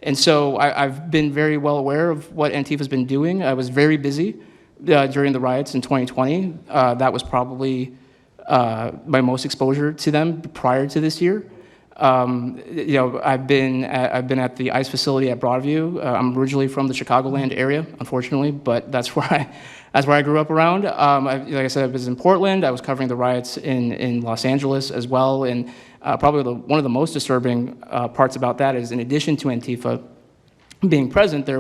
And so I've been very well aware of what Antifa's been doing. I was very busy during the riots in 2020. That was probably my most exposure to them prior to this year. I've been at the ICE facility at Broadview. I'm originally from the Chicagoland area, unfortunately, but that's where I grew up around. Like I said, I was in Portland. I was covering the riots in Los Angeles as well. And probably one of the most disturbing parts about that is, in addition to Antifa being present, they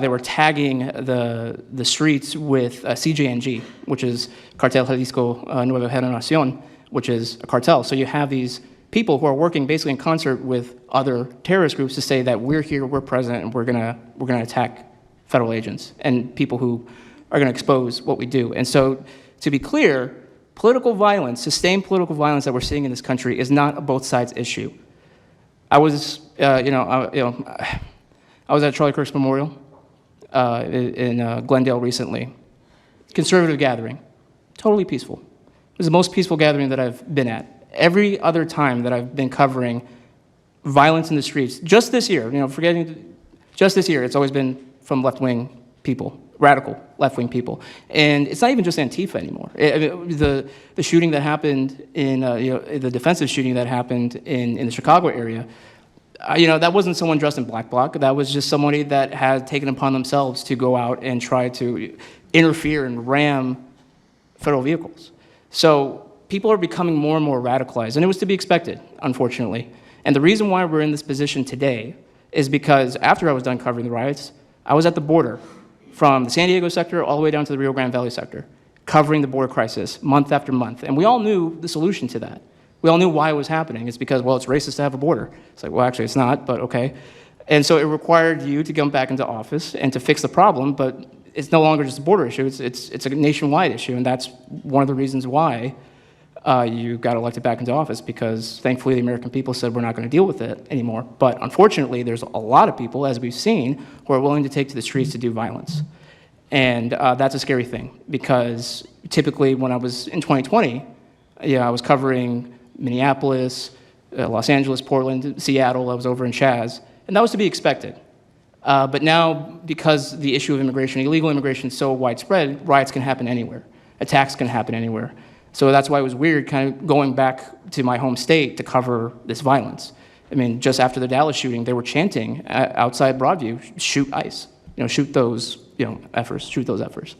were tagging the streets with CJNG, which is Cartel Jalisco Nueva Generación, which is a cartel. So you have these people who are working basically in concert with other terrorist groups to say that we're here, we're present, and we're gonna attack federal agents and people who are gonna expose what we do. And so, to be clear, political violence, sustained political violence that we're seeing in this country is not a both sides issue. I was, I was at Charlie Kirk's memorial in Glendale recently. Conservative gathering, totally peaceful. It was the most peaceful gathering that I've been at. Every other time that I've been covering violence in the streets, just this year, just this year, it's always been from left-wing people, radical left-wing people. And it's not even just Antifa anymore. The shooting that happened the defensive shooting that happened in the Chicago area, that wasn't someone dressed in black bloc. That was just somebody that had taken upon themselves to go out and try to interfere and ram federal vehicles. So people are becoming more and more radicalized, and it was to be expected, unfortunately. And the reason why we're in this position today is because after I was done covering the riots, I was at the border from the San Diego sector all the way down to the Rio Grande Valley sector, covering the border crisis month after month. And we all knew the solution to that. We all knew why it was happening. It's because, well, it's racist to have a border. It's like, well, actually, it's not, but okay. And so it required you to come back into office and to fix the problem, but it's no longer just a border issue. It's a nationwide issue, and that's one of the reasons why you got elected back into office, because thankfully the American people said we're not going to deal with it anymore. But unfortunately, there's a lot of people, as we've seen, who are willing to take to the streets to do violence. And that's a scary thing, because typically when I was in 2020, I was covering Minneapolis, Los Angeles, Portland, Seattle. I was over in Chaz, and that was to be expected. But now, because the issue of immigration, illegal immigration, is so widespread, riots can happen anywhere. Attacks can happen anywhere. So that's why it was weird kind of going back to my home state to cover this violence. I mean, just after the Dallas shooting, they were chanting outside Broadview, shoot ICE, shoot those, efforts, shoot those efforts.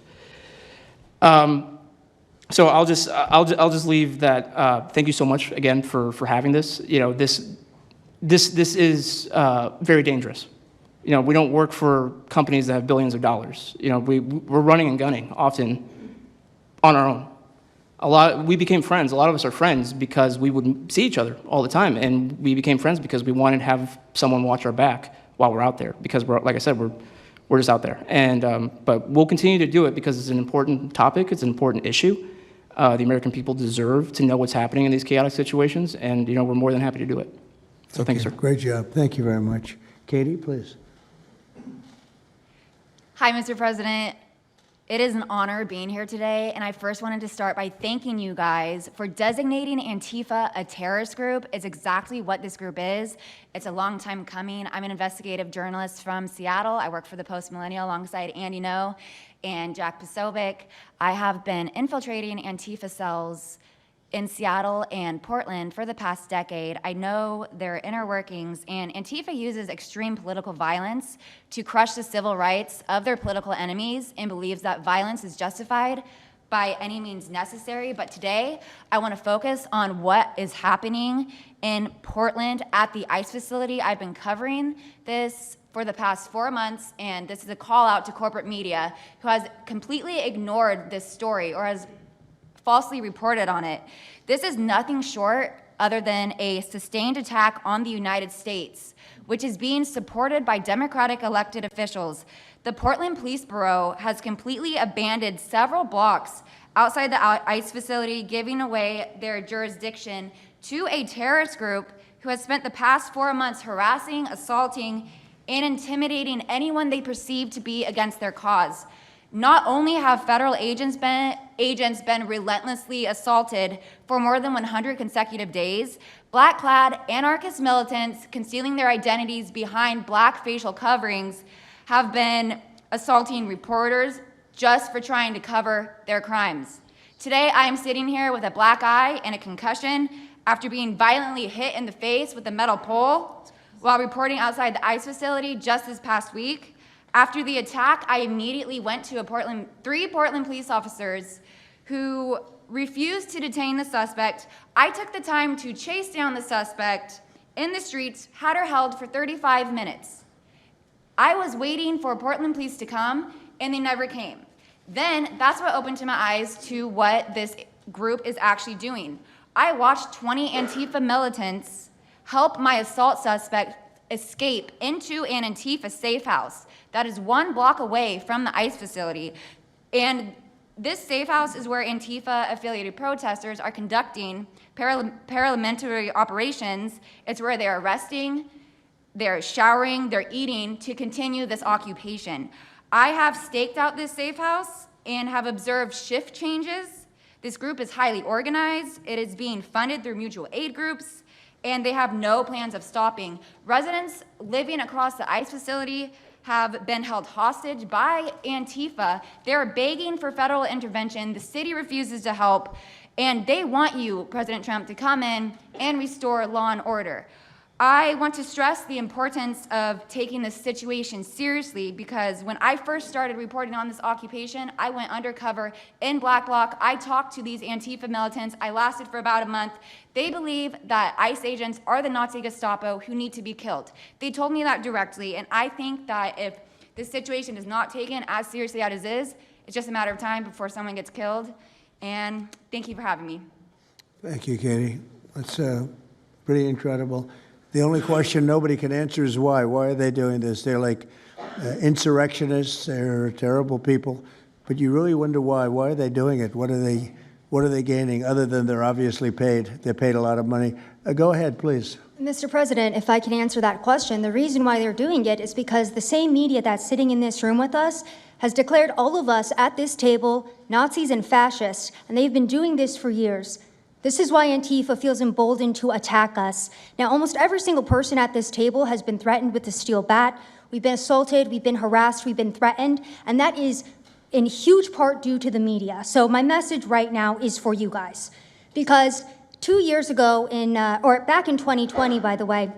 So I'll just leave that. Thank you so much again for having this. this is very dangerous. You know, we don't work for companies that have billions of dollars. You know, we're running and gunning often on our own. We became friends. A lot of us are friends because we would see each other all the time, and we became friends because we wanted to have someone watch our back while we're out there. Because like I said, we're just out there. And but we'll continue to do it because it's an important topic. It's an important issue. The American people deserve to know what's happening in these chaotic situations, and you know, we're more than happy to do it. So thank you, sir. Great job. Thank you very much. Katie, please. Hi, Mr. President. It is an honor being here today, and I first wanted to start by thanking you guys for designating Antifa a terrorist group. It's exactly what this group is. It's a long time coming. I'm an investigative journalist from Seattle. I work for the Post Millennial alongside Andy No and Jack Posobiec. I have been infiltrating Antifa cells in Seattle and Portland for the past decade. I know their inner workings, and Antifa uses extreme political violence to crush the civil rights of their political enemies and believes that violence is justified by any means necessary. But today, I want to focus on what is happening in Portland at the ICE facility. I've been covering this for the past 4 months, and this is a call out to corporate media who has completely ignored this story or has falsely reported on it. This is nothing short other than a sustained attack on the United States, which is being supported by Democratic elected officials. The Portland Police Bureau has completely abandoned several blocks outside the ICE facility, giving away their jurisdiction to a terrorist group who has spent the past 4 months harassing, assaulting, and intimidating anyone they perceive to be against their cause. Not only have federal agents been relentlessly assaulted for more than 100 consecutive days, black-clad anarchist militants concealing their identities behind black facial coverings have been assaulting reporters just for trying to cover their crimes. Today, I am sitting here with a black eye and a concussion after being violently hit in the face with a metal pole while reporting outside the ICE facility just this past week. After the attack, I immediately went to three Portland police officers who refused to detain the suspect. I took the time to chase down the suspect in the streets, had her held for 35 minutes. I was waiting for Portland police to come, and they never came. Then that's what opened to my eyes to what this group is actually doing. I watched 20 Antifa militants help my assault suspect escape into an Antifa safe house that is 1 block away from the ICE facility. And this safe house is where Antifa-affiliated protesters are conducting paramilitary operations. It's where they're arresting, they're showering, they're eating to continue this occupation. I have staked out this safe house and have observed shift changes. This group is highly organized. It is being funded through mutual aid groups, and they have no plans of stopping. Residents living across the ICE facility have been held hostage by Antifa. They're begging for federal intervention. The city refuses to help, and they want you, President Trump, to come in and restore law and order. I want to stress the importance of taking this situation seriously because when I first started reporting on this occupation, I went undercover in Black Bloc. I talked to these Antifa militants. I lasted for about a month. They believe that ICE agents are the Nazi Gestapo who need to be killed. They told me that directly, and I think that if this situation is not taken as seriously as it is, it's just a matter of time before someone gets killed. And thank you for having me. Thank you, Katie. That's pretty incredible. The only question nobody can answer is why. Why are they doing this? They're like insurrectionists. They're terrible people. But you really wonder why. Why are they doing it? What are they gaining other than they're obviously paid? They're paid a lot of money. Go ahead, please. Mr. President, if I can answer that question, the reason why they're doing it is because the same media that's sitting in this room with us has declared all of us at this table Nazis and fascists, and they've been doing this for years. This is why Antifa feels emboldened to attack us. Now, almost every single person at this table has been threatened with a steel bat. We've been assaulted, we've been harassed, we've been threatened, and that is in huge part due to the media. So my message right now is for you guys. Because 2 years ago, back in 2020, by the way,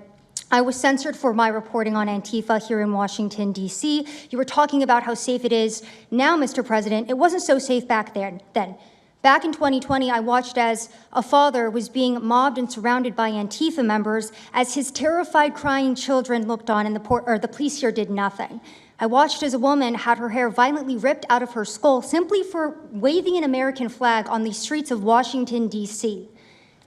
I was censored for my reporting on Antifa here in Washington, D.C. You were talking about how safe it is. Now, Mr. President, it wasn't so safe back then. Back in 2020, I watched as a father was being mobbed and surrounded by Antifa members as his terrified, crying children looked on and the police here did nothing. I watched as a woman had her hair violently ripped out of her skull simply for waving an American flag on the streets of Washington, D.C.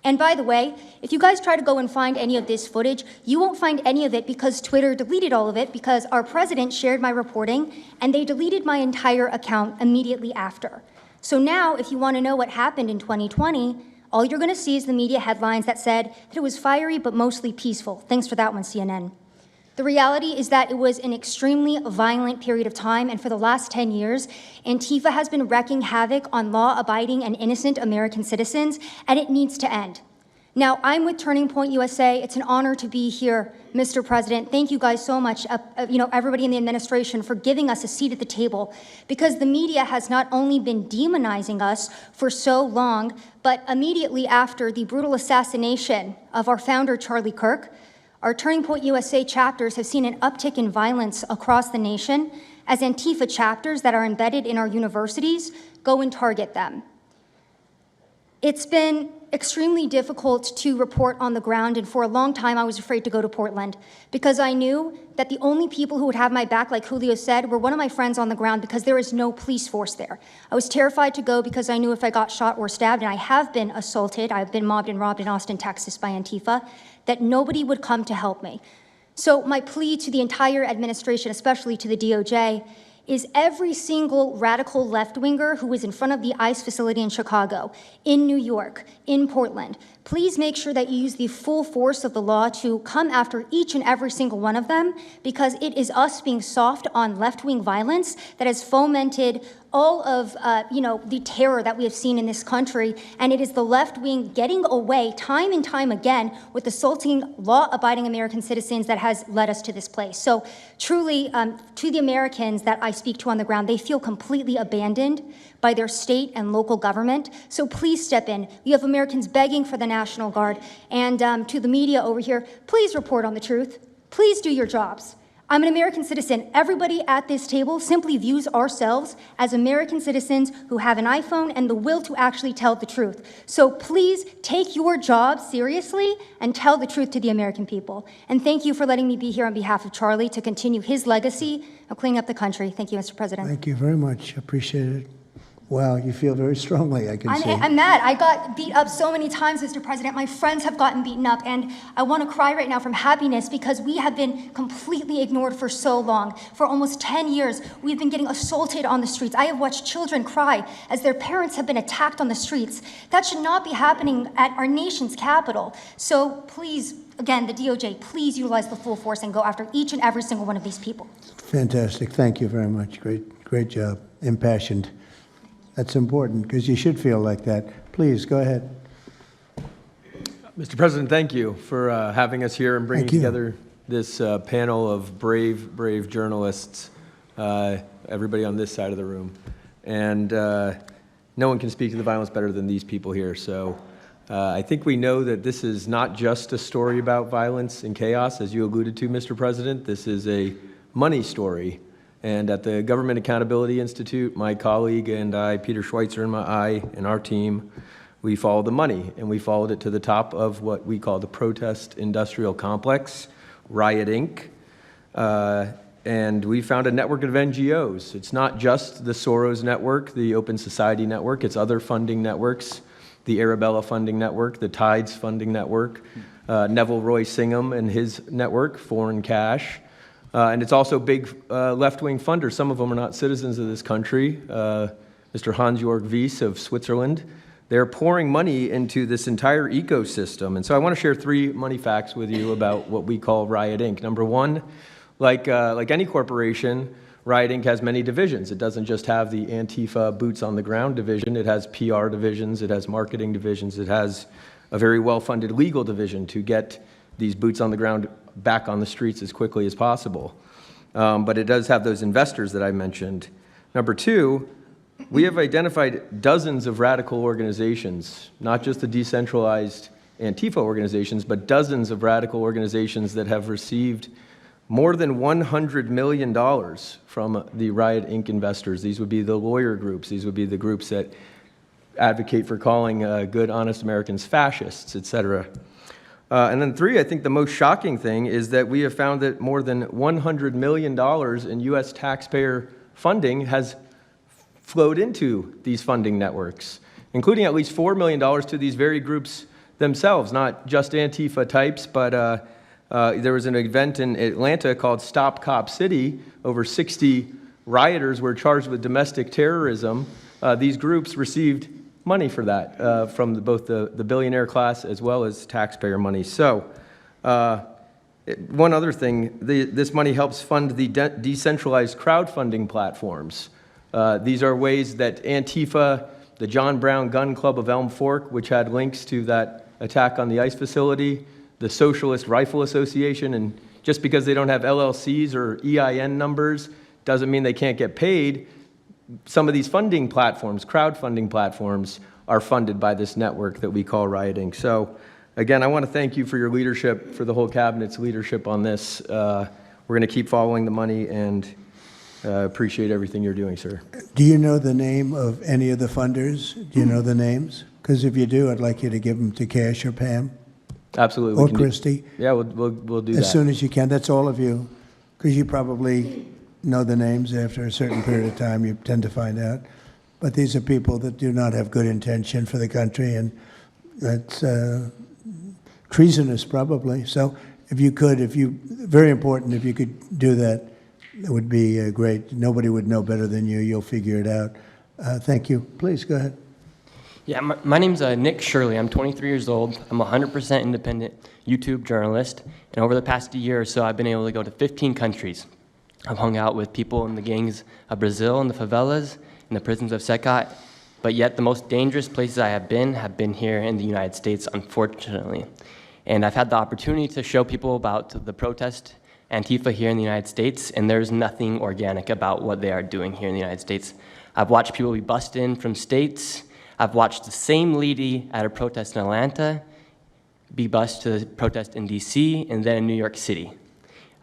And by the way, if you guys try to go and find any of this footage, you won't find any of it because Twitter deleted all of it because our president shared my reporting and they deleted my entire account immediately after. So now, if you want to know what happened in 2020, all you're going to see is the media headlines that said that it was fiery but mostly peaceful. Thanks for that one, CNN. The reality is that it was an extremely violent period of time, and for the last 10 years, Antifa has been wreaking havoc on law-abiding and innocent American citizens, and it needs to end. Now, I'm with Turning Point USA. It's an honor to be here, Mr. President. Thank you guys so much, everybody in the administration, for giving us a seat at the table, because the media has not only been demonizing us for so long, but immediately after the brutal assassination of our founder, Charlie Kirk, our Turning Point USA chapters have seen an uptick in violence across the nation as Antifa chapters that are embedded in our universities go and target them. It's been extremely difficult to report on the ground, and for a long time I was afraid to go to Portland because I knew that the only people who would have my back, like Julio said, were one of my friends on the ground because there is no police force there. I was terrified to go because I knew if I got shot or stabbed, and I have been assaulted, I've been mobbed and robbed in Austin, Texas by Antifa, that nobody would come to help me. So my plea to the entire administration, especially to the DOJ, is every single radical left-winger who is in front of the ICE facility in Chicago, in New York, in Portland, please make sure that you use the full force of the law to come after each and every single one of them, because it is us being soft on left-wing violence that has fomented all of the terror that we have seen in this country, and it is the left wing getting away time and time again with assaulting law-abiding American citizens that has led us to this place. So truly, to the Americans that I speak to on the ground, they feel completely abandoned by their state and local government. So please step in. You have Americans begging for the National Guard, and to the media over here, please report on the truth. Please do your jobs. I'm an American citizen. Everybody at this table simply views ourselves as American citizens who have an iPhone and the will to actually tell the truth. So please take your job seriously and tell the truth to the American people. And thank you for letting me be here on behalf of Charlie to continue his legacy of cleaning up the country. Thank you, Mr. President. Thank you very much. Appreciate it. Wow, you feel very strongly, I can see. I'm mad. I got beat up so many times, Mr. President. My friends have gotten beaten up, and I want to cry right now from happiness because we have been completely ignored for so long. For almost 10 years, we've been getting assaulted on the streets. I have watched children cry as their parents have been attacked on the streets. That should not be happening at our nation's capital. So please, again, the DOJ, please utilize the full force and go after each and every single one of these people. Fantastic. Thank you very much. Great job. Impassioned. That's important because you should feel like that. Please, go ahead. Mr. President, thank you for having us here and bringing together this panel of brave journalists, everybody on this side of the room. And no one can speak to the violence better than these people here. So I think we know that this is not just a story about violence and chaos, as you alluded to, Mr. President. This is a money story. And at the Government Accountability Institute, my colleague and I, Peter Schweitzer and our team, we followed the money, and we followed it to the top of what we call the protest industrial complex, Riot Inc. And we found a network of NGOs. It's not just the Soros network, the Open Society network, it's other funding networks, the Arabella funding network, the Tides funding network, Neville Roy Singham and his network, Foreign Cash. And it's also big left-wing funders. Some of them are not citizens of this country. Mr. Hans-Jörg Wyss of Switzerland. They're pouring money into this entire ecosystem. And so I want to share 3 money facts with you about what we call Riot Inc. Number one, like any corporation, Riot Inc. has many divisions. It doesn't just have the Antifa boots on the ground division. It has PR divisions. It has marketing divisions. It has a very well-funded legal division to get these boots on the ground back on the streets as quickly as possible. But it does have those investors that I mentioned. Number 2, we have identified dozens of radical organizations, not just the decentralized Antifa organizations, but dozens of radical organizations that have received more than $100 million from the Riot Inc. investors. These would be the lawyer groups. These would be the groups that advocate for calling good, honest Americans fascists, et cetera. And then 3, I think the most shocking thing is that we have found that more than $100 million in U.S. taxpayer funding has flowed into these funding networks, including at least $4 million to these very groups themselves, not just Antifa types, but there was an event in Atlanta called Stop Cop City. Over 60 rioters were charged with domestic terrorism. These groups received money for that from both the billionaire class as well as taxpayer money. So one other thing, this money helps fund the decentralized crowdfunding platforms. These are ways that Antifa, the John Brown Gun Club of Elm Fork, which had links to that attack on the ICE facility, the Socialist Rifle Association, and just because they don't have LLCs or EIN numbers doesn't mean they can't get paid. Some of these funding platforms, crowdfunding platforms, are funded by this network that we call rioting. So again, I want to thank you for your leadership, for the whole cabinet's leadership on this. We're going to keep following the money and appreciate everything you're doing, sir. Do you know the name of any of the funders? Do you know the names? Because if you do, I'd like you to give them to Cash or Pam. Absolutely. Or Christy. Yeah, we'll do that. As soon as you can. That's all of you. Because you probably know the names after a certain period of time. You tend to find out. But these are people that do not have good intention for the country, and that's treasonous probably. So if you could, very important, if you could do that, it would be great. Nobody would know better than you. You'll figure it out. Thank you. Please, go ahead. Yeah, my name's Nick Shirley. I'm 23 years old. I'm a 100% independent YouTube journalist. And over the past year or so, I've been able to go to 15 countries. I've hung out with people in the gangs of Brazil and the favelas, in the prisons of Secot. But yet the most dangerous places I have been here in the United States, unfortunately. And I've had the opportunity to show people about the protest Antifa here in the United States, and there's nothing organic about what they are doing here in the United States. I've watched people be bussed in from states. I've watched the same lady at a protest in Atlanta be bused to the protest in DC and then in New York City.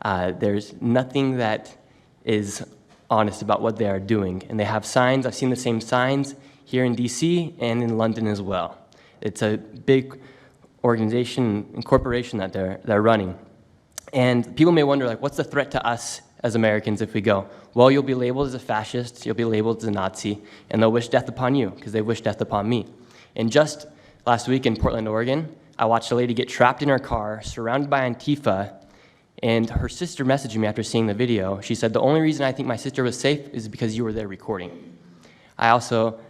There's nothing that is honest about what they are doing. And they have signs. I've seen the same signs here in DC and in London as well. It's a big organization and corporation that they're running. And people may wonder, like, what's the threat to us as Americans if we go? Well, you'll be labeled as a fascist, you'll be labeled as a Nazi, and they'll wish death upon you because they wish death upon me. And just last week in Portland, Oregon, I watched a lady get trapped in her car, surrounded by Antifa, and her sister messaged me after seeing the video. She said, the only reason I think my sister was safe is because you were there recording. I also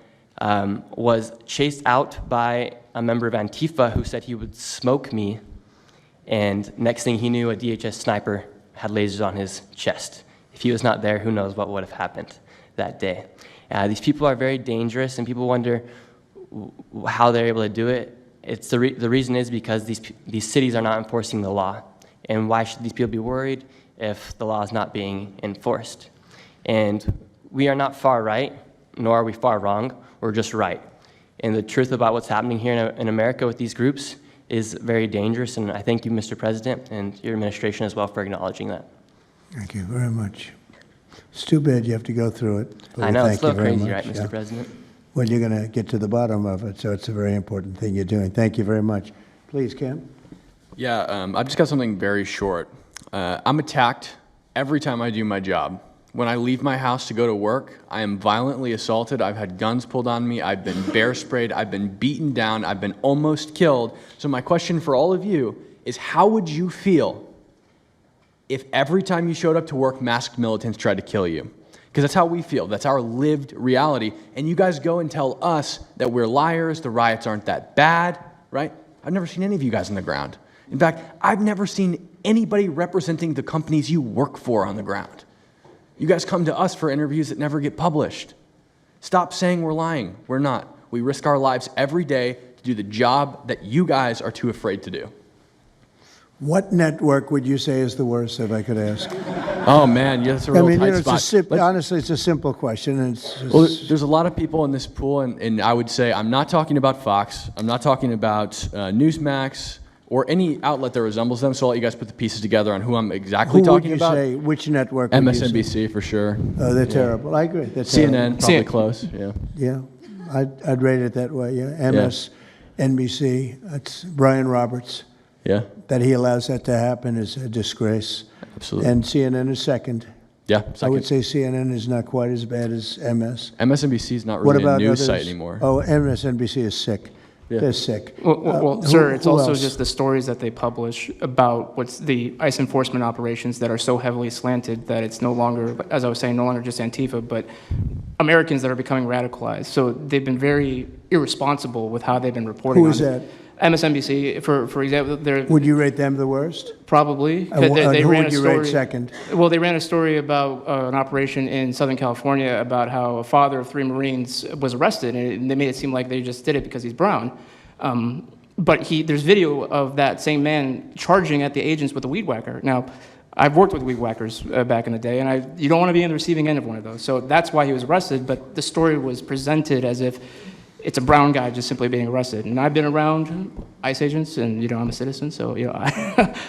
was chased out by a member of Antifa who said he would smoke me, and next thing he knew, a DHS sniper had lasers on his chest. If he was not there, who knows what would have happened that day. These people are very dangerous, and people wonder how they're able to do it. The reason is because these cities are not enforcing the law. And why should these people be worried if the law is not being enforced? And we are not far right, nor are we far wrong. We're just right. And the truth about what's happening here in America with these groups is very dangerous, and I thank you, Mr. President, and your administration as well for acknowledging that. Thank you very much. It's too bad you have to go through it. I know, it's a little crazy, much. right, Mr. President? Well, you're going to get to the bottom of it, so it's a very important thing you're doing. Thank you very much. Please, Cam. Yeah, I've just got something very short. I'm attacked every time I do my job. When I leave my house to go to work, I am violently assaulted. I've had guns pulled on me. I've been bear sprayed. I've been beaten down. I've been almost killed. So my question for all of you is, how would you feel if every time you showed up to work, masked militants tried to kill you? Because that's how we feel. That's our lived reality. And you guys go and tell us that we're liars, the riots aren't that bad, right? I've never seen any of you guys on the ground. In fact, I've never seen anybody representing the companies you work for on the ground. You guys come to us for interviews that never get published. Stop saying we're lying. We're not. We risk our lives every day to do the job that you guys are too afraid to do. What network would you say is the worst, if I could ask? Oh, man, that's a real tight spot. Honestly, it's a simple question. And well, there's a lot of people in this pool, and I would say I'm not talking about Fox. I'm not talking about Newsmax or any outlet that resembles them, so I'll let you guys put the pieces together on who I'm exactly talking about. Who would you say? Which network would you say? MSNBC, for sure. Oh, they're terrible. I agree. They're CNN, terrible. probably close, yeah. Yeah. I'd rate it that way, yeah. MSNBC, that's Brian Roberts. Yeah. That he allows that to happen is a disgrace. Absolutely. And CNN is second. Yeah, I second. would say CNN is not quite as bad as MS. MSNBC is not What really about a news others? site anymore. Oh, MSNBC is sick. Yeah. They're sick. Well, Who- sir, it's who also else? just the stories that they publish about what's the ICE enforcement operations that are so heavily slanted that it's no longer, as I was saying, no longer just Antifa, but Americans that are becoming radicalized. So they've been very irresponsible with how they've been reporting Who on is it. that? MSNBC, for example, they're Would you rate them the worst? probably. And who ran would a you rate story- second? Well, they ran a story about an operation in Southern California about how a father of 3 Marines was arrested, and they made it seem like they just did it because he's brown. But there's video of that same man charging at the agents with a weed whacker. Now, I've worked with weed whackers back in the day, and you don't want to be on the receiving end of one of those. So that's why he was arrested, but the story was presented as if it's a brown guy just simply being arrested. And I've been around ICE agents, and I'm a citizen, so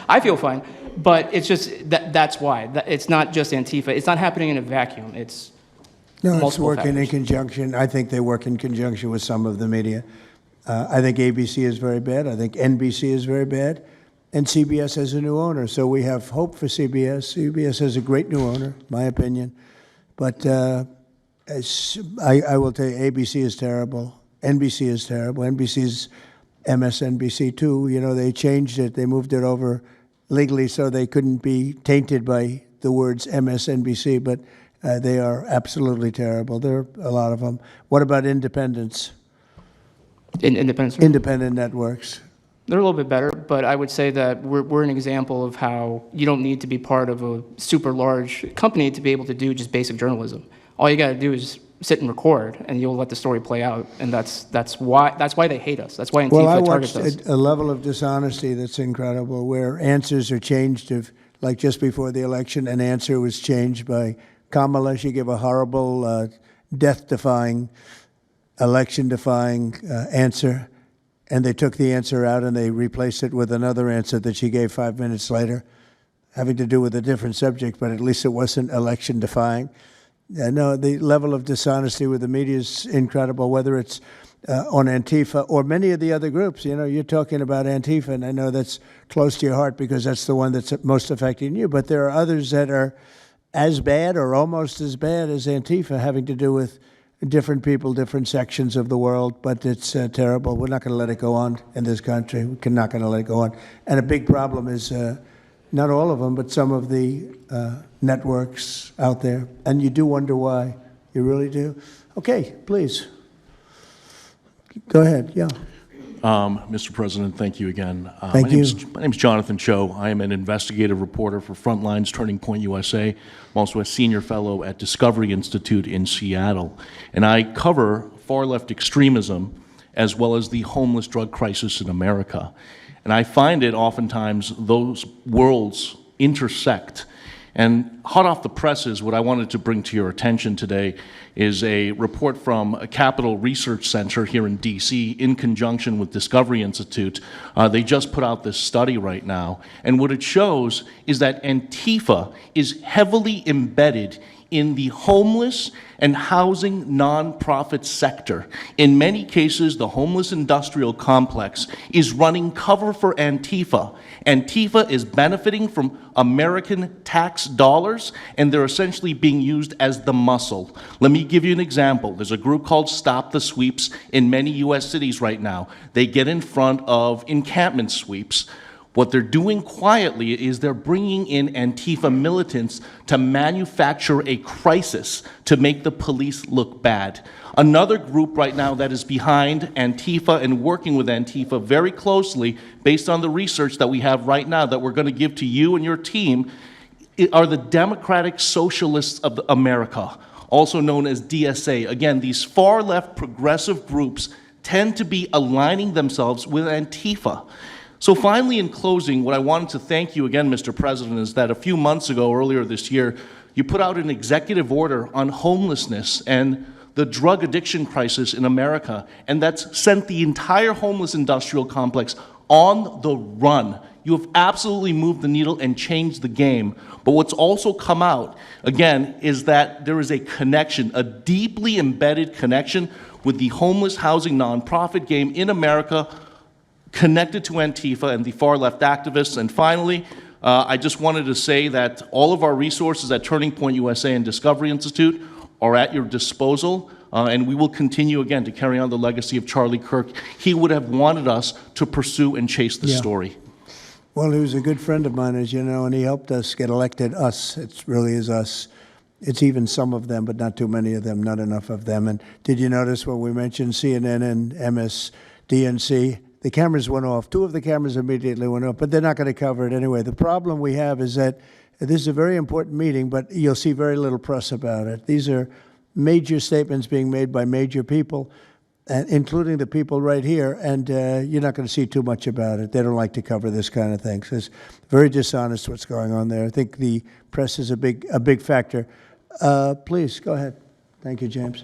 I feel fine. But it's just that's why. It's not just Antifa. It's not happening in a vacuum. It's No, it's multiple working in factors. conjunction. I think they work in conjunction with some of the media. I think ABC is very bad. I think NBC is very bad. And CBS has a new owner, so we have hope for CBS. CBS has a great new owner, my opinion. But I will tell you, ABC is terrible. NBC is terrible. NBC's MSNBC too. They changed it. They moved it over legally so they couldn't be tainted by the words MSNBC, but they are absolutely terrible. There are a lot of them. What about independents? Independent networks. They're a little bit better, but I would say that we're an example of how you don't need to be part of a super large company to be able to do just basic journalism. All you got to do is sit and record, and you'll let the story play out. And that's why they hate us. That's why Antifa targets us. Well, I watched a level of dishonesty that's incredible, where answers are changed. Like just before the election, an answer was changed by Kamala. She gave a horrible, death-defying, election-defying answer. And they took the answer out and they replaced it with another answer that she gave 5 minutes later, having to do with a different subject, but at least it wasn't election-defying. No, the level of dishonesty with the media is incredible, whether it's on Antifa or many of the other groups. You're talking about Antifa, and I know that's close to your heart because that's the one that's most affecting you. But there are others that are as bad or almost as bad as Antifa, having to do with different people, different sections of the world, but it's terrible. We're not going to let it go on in this country. We're not going to let it go on. And a big problem is not all of them, but some of the networks out there. And you do wonder why. You really do. Okay, please. Go ahead, yeah. Mr. President, thank you again. Thank you. My name is Jonathan Cho. I am an investigative reporter for Frontlines Turning Point USA. I'm also a senior fellow at Discovery Institute in Seattle. And I cover far-left extremism as well as the homeless drug crisis in America. And I find it oftentimes those worlds intersect. And hot off the presses, what I wanted to bring to your attention today is a report from a Capital Research Center here in D.C. in conjunction with Discovery Institute. They just put out this study right now. And what it shows is that Antifa is heavily embedded in the homeless and housing nonprofit sector. In many cases, the homeless industrial complex is running cover for Antifa. Antifa is benefiting from American tax dollars, and they're essentially being used as the muscle. Let me give you an example. There's a group called Stop the Sweeps in many U.S. cities right now. They get in front of encampment sweeps. What they're doing quietly is they're bringing in Antifa militants to manufacture a crisis to make the police look bad. Another group right now that is behind Antifa and working with Antifa very closely, based on the research that we have right now that we're going to give to you and your team, are the Democratic Socialists of America, also known as DSA. Again, these far-left progressive groups tend to be aligning themselves with Antifa. So finally, in closing, what I wanted to thank you again, Mr. President, is that a few months ago, earlier this year, you put out an executive order on homelessness and the drug addiction crisis in America, and that's sent the entire homeless industrial complex on the run. You have absolutely moved the needle and changed the game. But what's also come out, again, is that there is a connection, a deeply embedded connection with the homeless housing nonprofit game in America, connected to Antifa and the far-left activists. And finally, I just wanted to say that all of our resources at Turning Point USA and Discovery Institute are at your disposal. And we will continue, again, to carry on the legacy of Charlie Kirk. He would have wanted us to pursue and chase the story. Well, he was a good friend of mine, as you know, and he helped us get elected. Us, it really is us. It's even some of them, but not too many of them, not enough of them. And did you notice when we mentioned CNN and MSDNC, the cameras went off. 2 of the cameras immediately went off, but they're not going to cover it anyway. The problem we have is that this is a very important meeting, but you'll see very little press about it. These are major statements being made by major people, including the people right here, and you're not going to see too much about it. They don't like to cover this kind of thing. So it's very dishonest what's going on there. I think the press is a big factor. Please, go ahead. Thank you, James.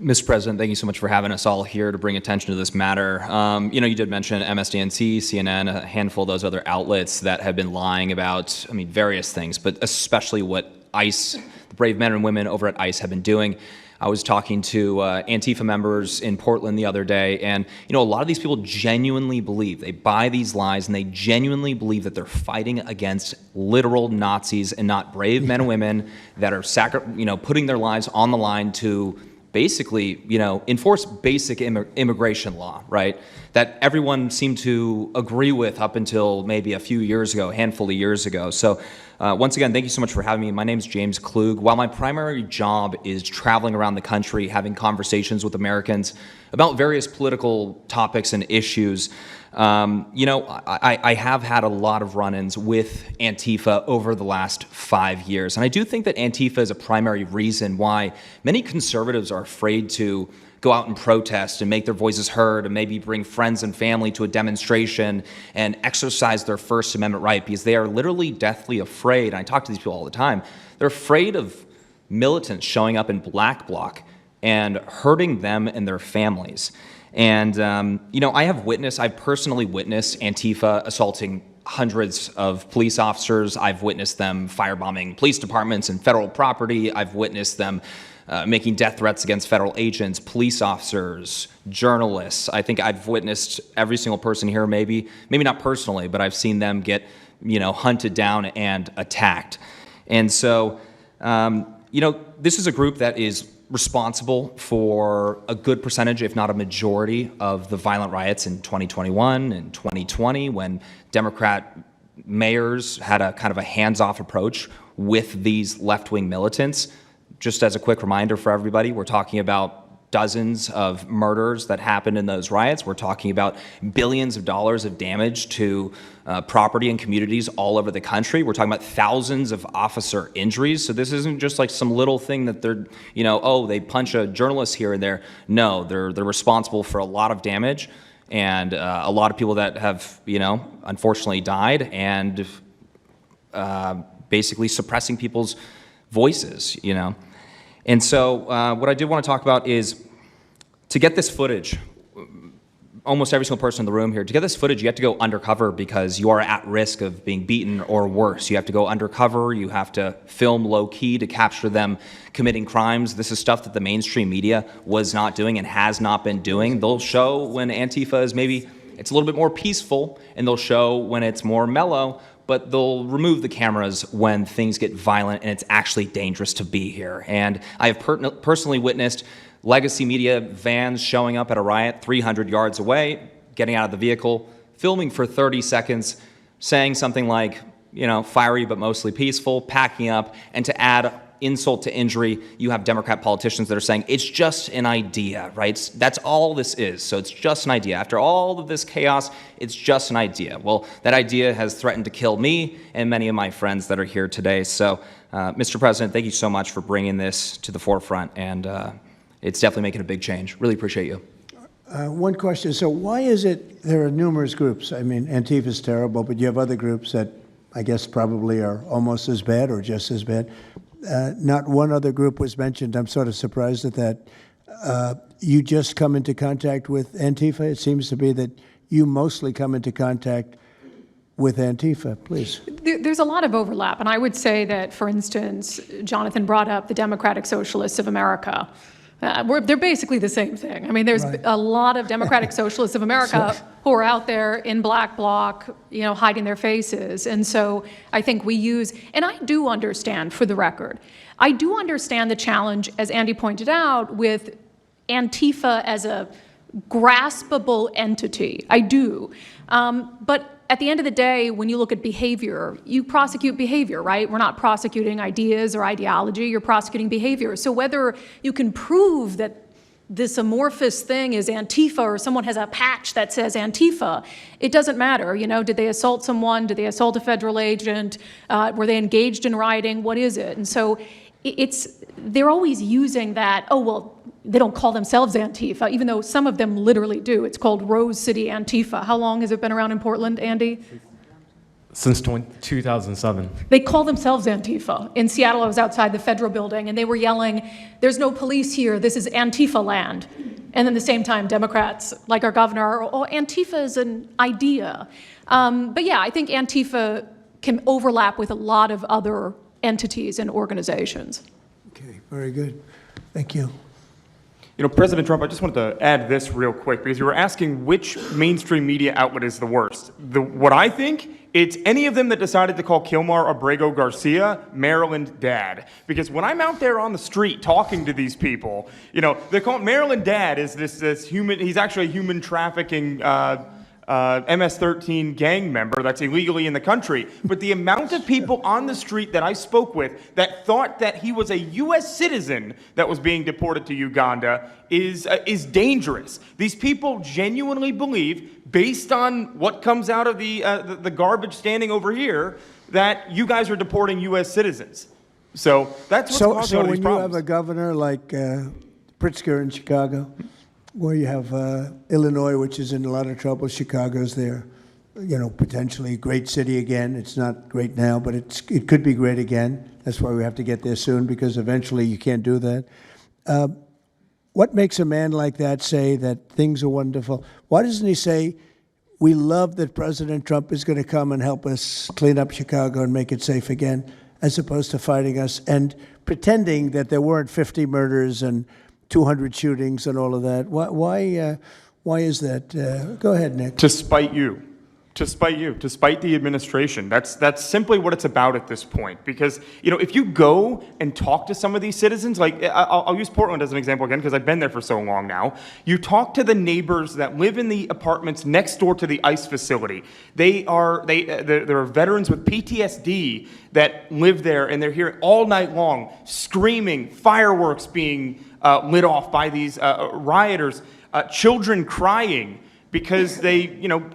Mr. President, thank you so much for having us all here to bring attention to this matter. You did mention MSDNC, CNN, a handful of those other outlets that have been lying about, various things, but especially what ICE, the brave men and women over at ICE have been doing. I was talking to Antifa members in Portland the other day, and a lot of these people genuinely believe, they buy these lies, and they genuinely believe that they're fighting against literal Nazis and not brave men and women that are putting their lives on the line to basically, enforce basic immigration law, right? That everyone seemed to agree with up until maybe a few years ago, a handful of years ago. So once again, thank you so much for having me. My name is James Klug. While my primary job is traveling around the country, having conversations with Americans about various political topics and issues, I have had a lot of run-ins with Antifa over the last 5 years. And I do think that Antifa is a primary reason why many conservatives are afraid to go out and protest and make their voices heard and maybe bring friends and family to a demonstration and exercise their First Amendment right, because they are literally deathly afraid. And I talk to these people all the time. They're afraid of militants showing up in black bloc and hurting them and their families. And, I've personally witnessed Antifa assaulting hundreds of police officers. I've witnessed them firebombing police departments and federal property. I've witnessed them making death threats against federal agents, police officers, journalists. I think I've witnessed every single person here, maybe not personally, but I've seen them get, hunted down and attacked. And so, this is a group that is responsible for a good percentage, if not a majority, of the violent riots in 2021 and 2020 when Democrat mayors had a kind of a hands-off approach with these left-wing militants. Just as a quick reminder for everybody, we're talking about dozens of murders that happened in those riots. We're talking about billions of dollars of damage to property and communities all over the country. We're talking about thousands of officer injuries. So this isn't just like some little thing that they're, they punch a journalist here and there. No, they're responsible for a lot of damage and a lot of people that have, unfortunately died and basically suppressing people's voices, And so what I did want to talk about is to get this footage, almost every single person in the room here, to get this footage, you have to go undercover because you are at risk of being beaten or worse. You have to go undercover. You have to film low-key to capture them committing crimes. This is stuff that the mainstream media was not doing and has not been doing. They'll show when Antifa is maybe, it's a little bit more peaceful, and they'll show when it's more mellow, but they'll remove the cameras when things get violent and it's actually dangerous to be here. And I have personally witnessed legacy media vans showing up at a riot 300 yards away, getting out of the vehicle, filming for 30 seconds, saying something like, fiery but mostly peaceful, packing up, and to add insult to injury, you have Democrat politicians that are saying, it's just an idea, right? That's all this is, so it's just an idea. After all of this chaos, it's just an idea. Well, that idea has threatened to kill me and many of my friends that are here today. So, Mr. President, thank you so much for bringing this to the forefront, and it's definitely making a big change. Really appreciate you. One question. So why is it there are numerous groups? I mean, Antifa is terrible, but you have other groups that I guess probably are almost as bad or just as bad. Not one other group was mentioned. I'm sort of surprised at that. You just come into contact with Antifa. It seems to be that you mostly come into contact with Antifa, please. There's a lot of overlap, and I would say that, for instance, Jonathan brought up the Democratic Socialists of America. They're basically the same thing. I mean, there's a lot of Democratic Socialists of America who are out there in black bloc, hiding their faces. And so I think we use, and I do understand, for the record, I do understand the challenge, as Andy pointed out, with Antifa as a graspable entity. I do. But at the end of the day, when you look at behavior, you prosecute behavior, right? We're not prosecuting ideas or ideology, you're prosecuting behavior. So whether you can prove that this amorphous thing is Antifa or someone has a patch that says Antifa, it doesn't matter. Did they assault someone? Did they assault a federal agent? Were they engaged in rioting? What is it? And so they're always using that, oh, well, they don't call themselves Antifa, even though some of them literally do. It's called Rose City Antifa. How long has it been around in Portland, Andy? Since 2007. They call themselves Antifa. In Seattle, I was outside the federal building, and they were yelling, "There's no police here, this is Antifa land." And then at the same time, Democrats, like our governor, oh, Antifa is an idea. But yeah, I think Antifa can overlap with a lot of other entities and organizations. Okay, very good. Thank you. President Trump, I just wanted to add this real quick, because you were asking which mainstream media outlet is the worst. What I think, it's any of them that decided to call Kilmar Abrego Garcia Maryland Dad. Because when I'm out there on the street talking to these people, they call Maryland Dad is this human, he's actually a human trafficking MS-13 gang member that's illegally in the country. But the amount of people on the street that I spoke with that thought that he was a U.S. citizen that was being deported to Uganda is dangerous. These people genuinely believe, based on what comes out of the garbage standing over here, that you guys are deporting U.S. citizens. So that's what's causing all these problems. So when you have a governor like Pritzker in Chicago, where you have Illinois, which is in a lot of trouble. Chicago's there, potentially a great city again. It's not great now, but it could be great again. That's why we have to get there soon, because eventually you can't do that. What makes a man like that say that things are wonderful? Why doesn't he say, we love that President Trump is going to come and help us clean up Chicago and make it safe again, as opposed to fighting us and pretending that there weren't 50 murders and 200 shootings and all of that? Why is that? Go ahead, Nick. To spite you. To spite the administration. That's simply what it's about at this point. Because, if you go and talk to some of these citizens, like I'll use Portland as an example again, because I've been there for so long now. You talk to the neighbors that live in the apartments next door to the ICE facility. There are veterans with PTSD that live there, and they're here all night long, screaming, fireworks being lit off by these rioters, children crying because they,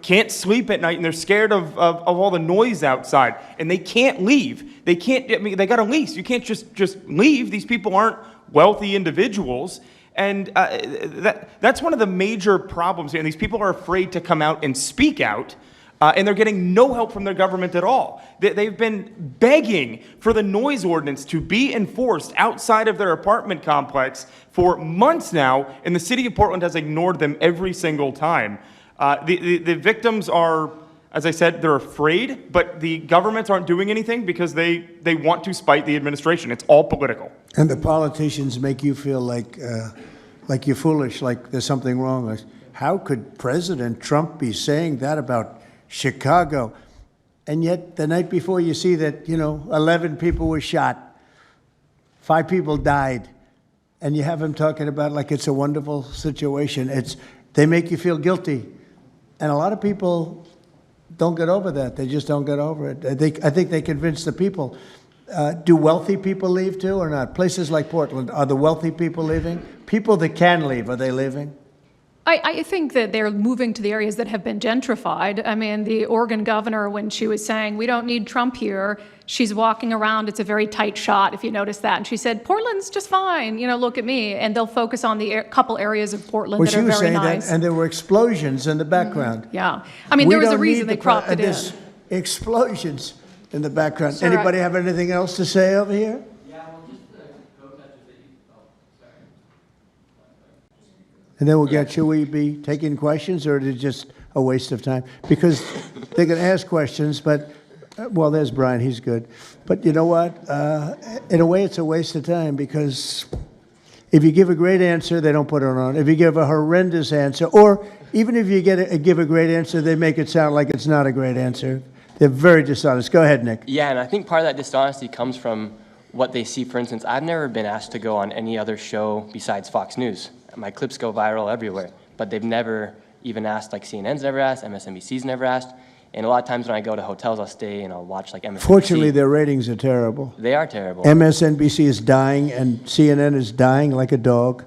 can't sleep at night and they're scared of all the noise outside, and they can't leave. They got a lease. You can't just leave. These people aren't wealthy individuals, and that's one of the major problems here. And these people are afraid to come out and speak out. And they're getting no help from their government at all. They've been begging for the noise ordinance to be enforced outside of their apartment complex for months now, and the city of Portland has ignored them every single time. The victims are, as I said, they're afraid, but the governments aren't doing anything because they want to spite the administration. It's all political. And the politicians make you feel like you're foolish, like there's something wrong. How could President Trump be saying that about Chicago? And yet the night before you see that, 11 people were shot, 5 people died, and you have him talking about like it's a wonderful situation. They make you feel guilty. And a lot of people don't get over that. They just don't get over it. I think they convince the people. Do wealthy people leave too or not? Places like Portland, are the wealthy people leaving? People that can leave, are they leaving? I think that they're moving to the areas that have been gentrified. I mean, the Oregon governor, when she was saying, we don't need Trump here, she's walking around. It's a very tight shot, if you notice that. And she said, Portland's just fine. Look at me. And they'll focus on the couple areas of Portland that are very nice. She was saying that, and there were explosions in the background. Mm-hmm. Yeah. I mean, there was a reason they cropped it in. Explosions in the background. Sure. Anybody have anything else to say over here? And then should we be taking questions, or to just a waste of time because they can ask questions, but, well, there's Brian, he's good. But you know what? In a way, it's a waste of time because if you give a great answer, they don't put it on. If you give a horrendous answer, or even if you give a great answer, they make it sound like it's not a great answer. They're very dishonest. Go ahead, Nick. Yeah, and I think part of that dishonesty comes from what they see. For instance, I've never been asked to go on any other show besides Fox News. My clips go viral everywhere, but they've never even asked, like CNN's never asked, MSNBC's never asked. And a lot of times when I go to hotels, I'll stay and I'll watch like MSNBC. Fortunately, their ratings are terrible. They are terrible. MSNBC is dying, and CNN is dying like a dog.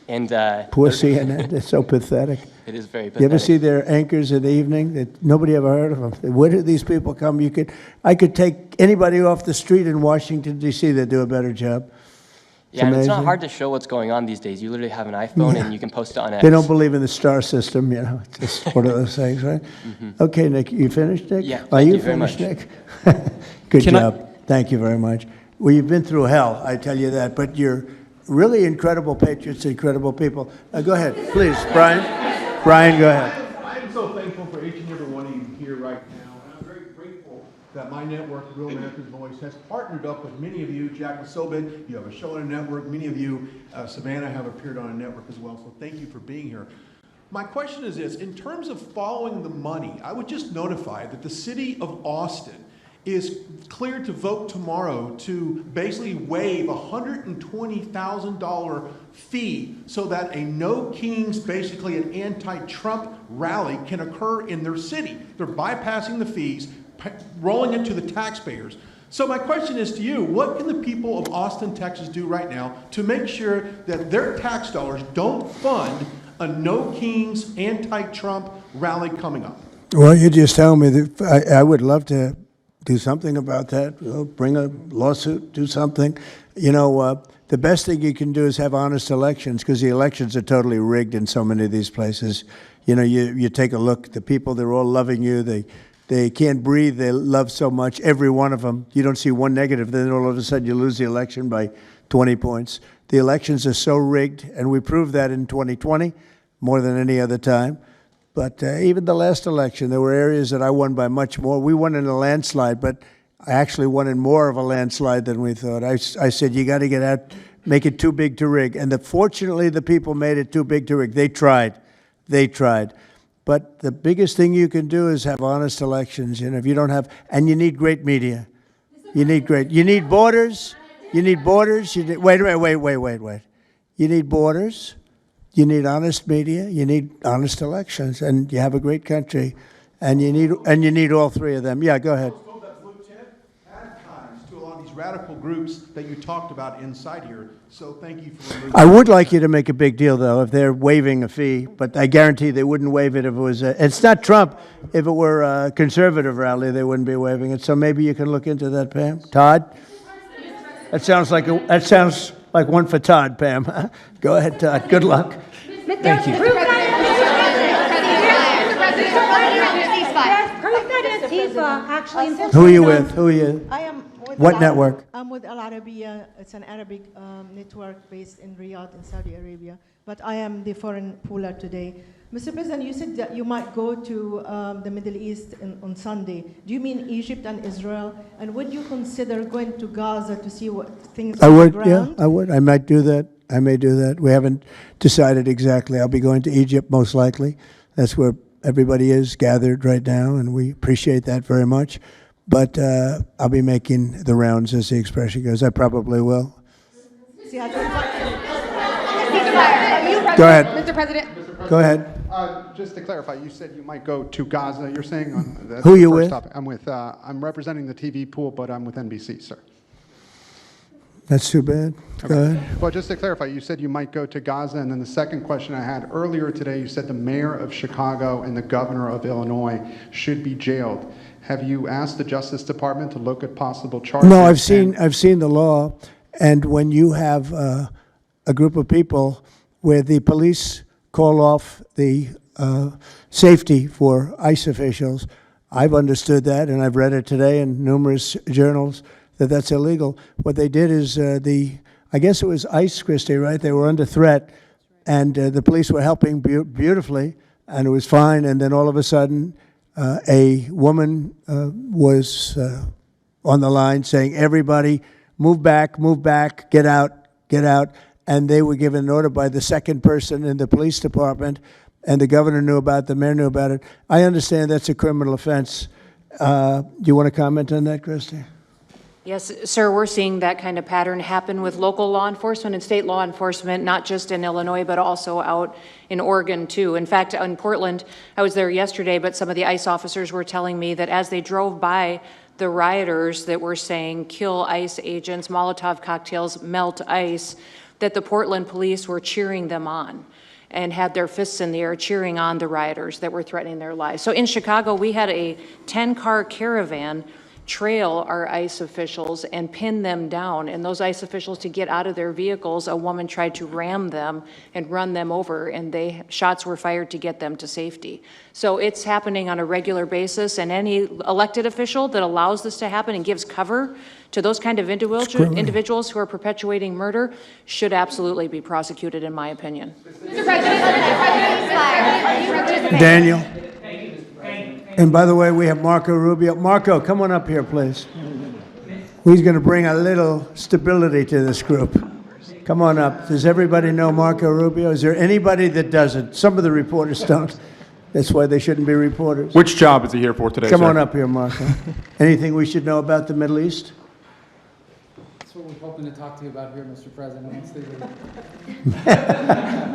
And Poor CNN. It's so pathetic. It is very pathetic. You ever see their anchors in the evening? Nobody ever heard of them. Where do these people come? I could take anybody off the street in Washington, D.C. that do a better job. Yeah, and it's not amazing. hard to show what's going on these days. You literally have an iPhone and you can post it on X. They don't believe in the star system, you know. It's just one of those things, right? Okay, Nick, you finished, Nick? Yeah, Are thank you you very finished, much. Nick? Good Can I- job. Thank you very much. Well, you've been through hell, I tell you that, but you're really incredible patriots, incredible people. Go ahead, please, Brian. Brian, go ahead. I'm so thankful for each and every one of you here right now, and I'm very grateful that my network, Real America's Voice, has partnered up with many of you. Jack Sobin, you have a show on a network. Many of you, Savannah, have appeared on a network as well, so thank you for being here. My question is this: in terms of following the money, I would just notify that the city of Austin is cleared to vote tomorrow to basically waive a $120,000 fee so that a No Kings, basically an anti-Trump rally, can occur in their city. They're bypassing the fees, rolling it to the taxpayers. So my question is to you: what can the people of Austin, Texas do right now to make sure that their tax dollars don't fund a No Kings anti-Trump rally coming up? Well, you just tell me that I would love to do something about that. Bring a lawsuit, do something. You know, the best thing you can do is have honest elections, because the elections are totally rigged in so many of these places. You know, you take a look, the people, they're all loving you. They can't breathe. They love so much, every one of them. You don't see one negative, then all of a sudden you lose the election by 20 points. The elections are so rigged, and we proved that in 2020 more than any other time. But even the last election, there were areas that I won by much more. We won in a landslide, but I actually won in more of a landslide than we thought. I said, you got to get out, make it too big to rig. And fortunately, the people made it too big to rig. They tried. But the biggest thing you can do is have honest elections. You know, if you don't have, and you need great media. You need borders. Wait. You need borders. You need borders. You need honest media, you need honest elections, and you have a great country, and you need all three of them. Yeah, go ahead. To a lot of these radical groups that you talked about inside here. So thank you for removing. I would like you to make a big deal, though, if they're waiving a fee, but I guarantee they wouldn't waive it if it was it's not Trump. If it were a conservative rally, they wouldn't be waiving it. So maybe you can look into that, Pam. Todd? That sounds like one for Todd, Pam. Go ahead, Todd. Good luck. Thank you. Who are you with? Who are you? I am with What network? I'm with Al Arabiya. It's an Arabic network based in Riyadh in Saudi Arabia. But I am the foreign pooler today. Mr. President, you said that you might go to the Middle East on Sunday. Do you mean Egypt and Israel? And would you consider going to Gaza to see what things are I on would, the yeah, ground? I would. I might do that. I may do that. We haven't decided exactly. I'll be going to Egypt most likely. That's where everybody is gathered right now, and we appreciate that very much. But I'll be making the rounds, as the expression goes. I probably will. Go ahead. Mr. President. Go ahead. Just to clarify, you said you might go to Gaza. You're saying on the Who are you first with? topic. I'm representing the TV pool, but I'm with NBC, sir. That's too bad. Go ahead. Well, just to clarify, you said you might go to Gaza, and then the second question I had earlier today, you said the mayor of Chicago and the governor of Illinois should be jailed. Have you asked the Justice Department to look at possible charges? No, I've seen the law, and when you have a group of people where the police call off the safety for ICE officials, I've understood that, and I've read it today in numerous journals, that that's illegal. What they did is I guess it was ICE, Christie, right? They were under threat, and the police were helping beautifully. and it was fine. And then all of a sudden, a woman was on the line saying, everybody, move back, get out, get out. And they were given an order by the second person in the police department, and the governor knew about it, the mayor knew about it. I understand that's a criminal offense. Do you want to comment on that, Christy? Yes, sir, we're seeing that kind of pattern happen with local law enforcement and state law enforcement, not just in Illinois, but also out in Oregon, too. In fact, in Portland, I was there yesterday, but some of the ICE officers were telling me that as they drove by the rioters that were saying, kill ICE agents, Molotov cocktails, melt ICE, that the Portland police were cheering them on and had their fists in the air cheering on the rioters that were threatening their lives. So in Chicago, we had a 10-car caravan trail our ICE officials and pin them down. And those ICE officials, to get out of their vehicles, a woman tried to ram them and run them over, and shots were fired to get them to safety. So it's happening on a regular basis, and any elected official that allows this to happen and gives cover to those kind of individuals who are perpetuating murder should absolutely be prosecuted, in my opinion. Mr. President, Daniel. And by the way, we have Marco Rubio. Marco, come on up here, please. He's going to bring a little stability to this group. Come on up. Does everybody know Marco Rubio? Is there anybody that doesn't? Some of the reporters don't. That's why they shouldn't be reporters. Which job is he here for today, Come sir? on up here, Marco. Anything we should know about the Middle East? That's what we're hoping to talk to you about here, Mr. President, once they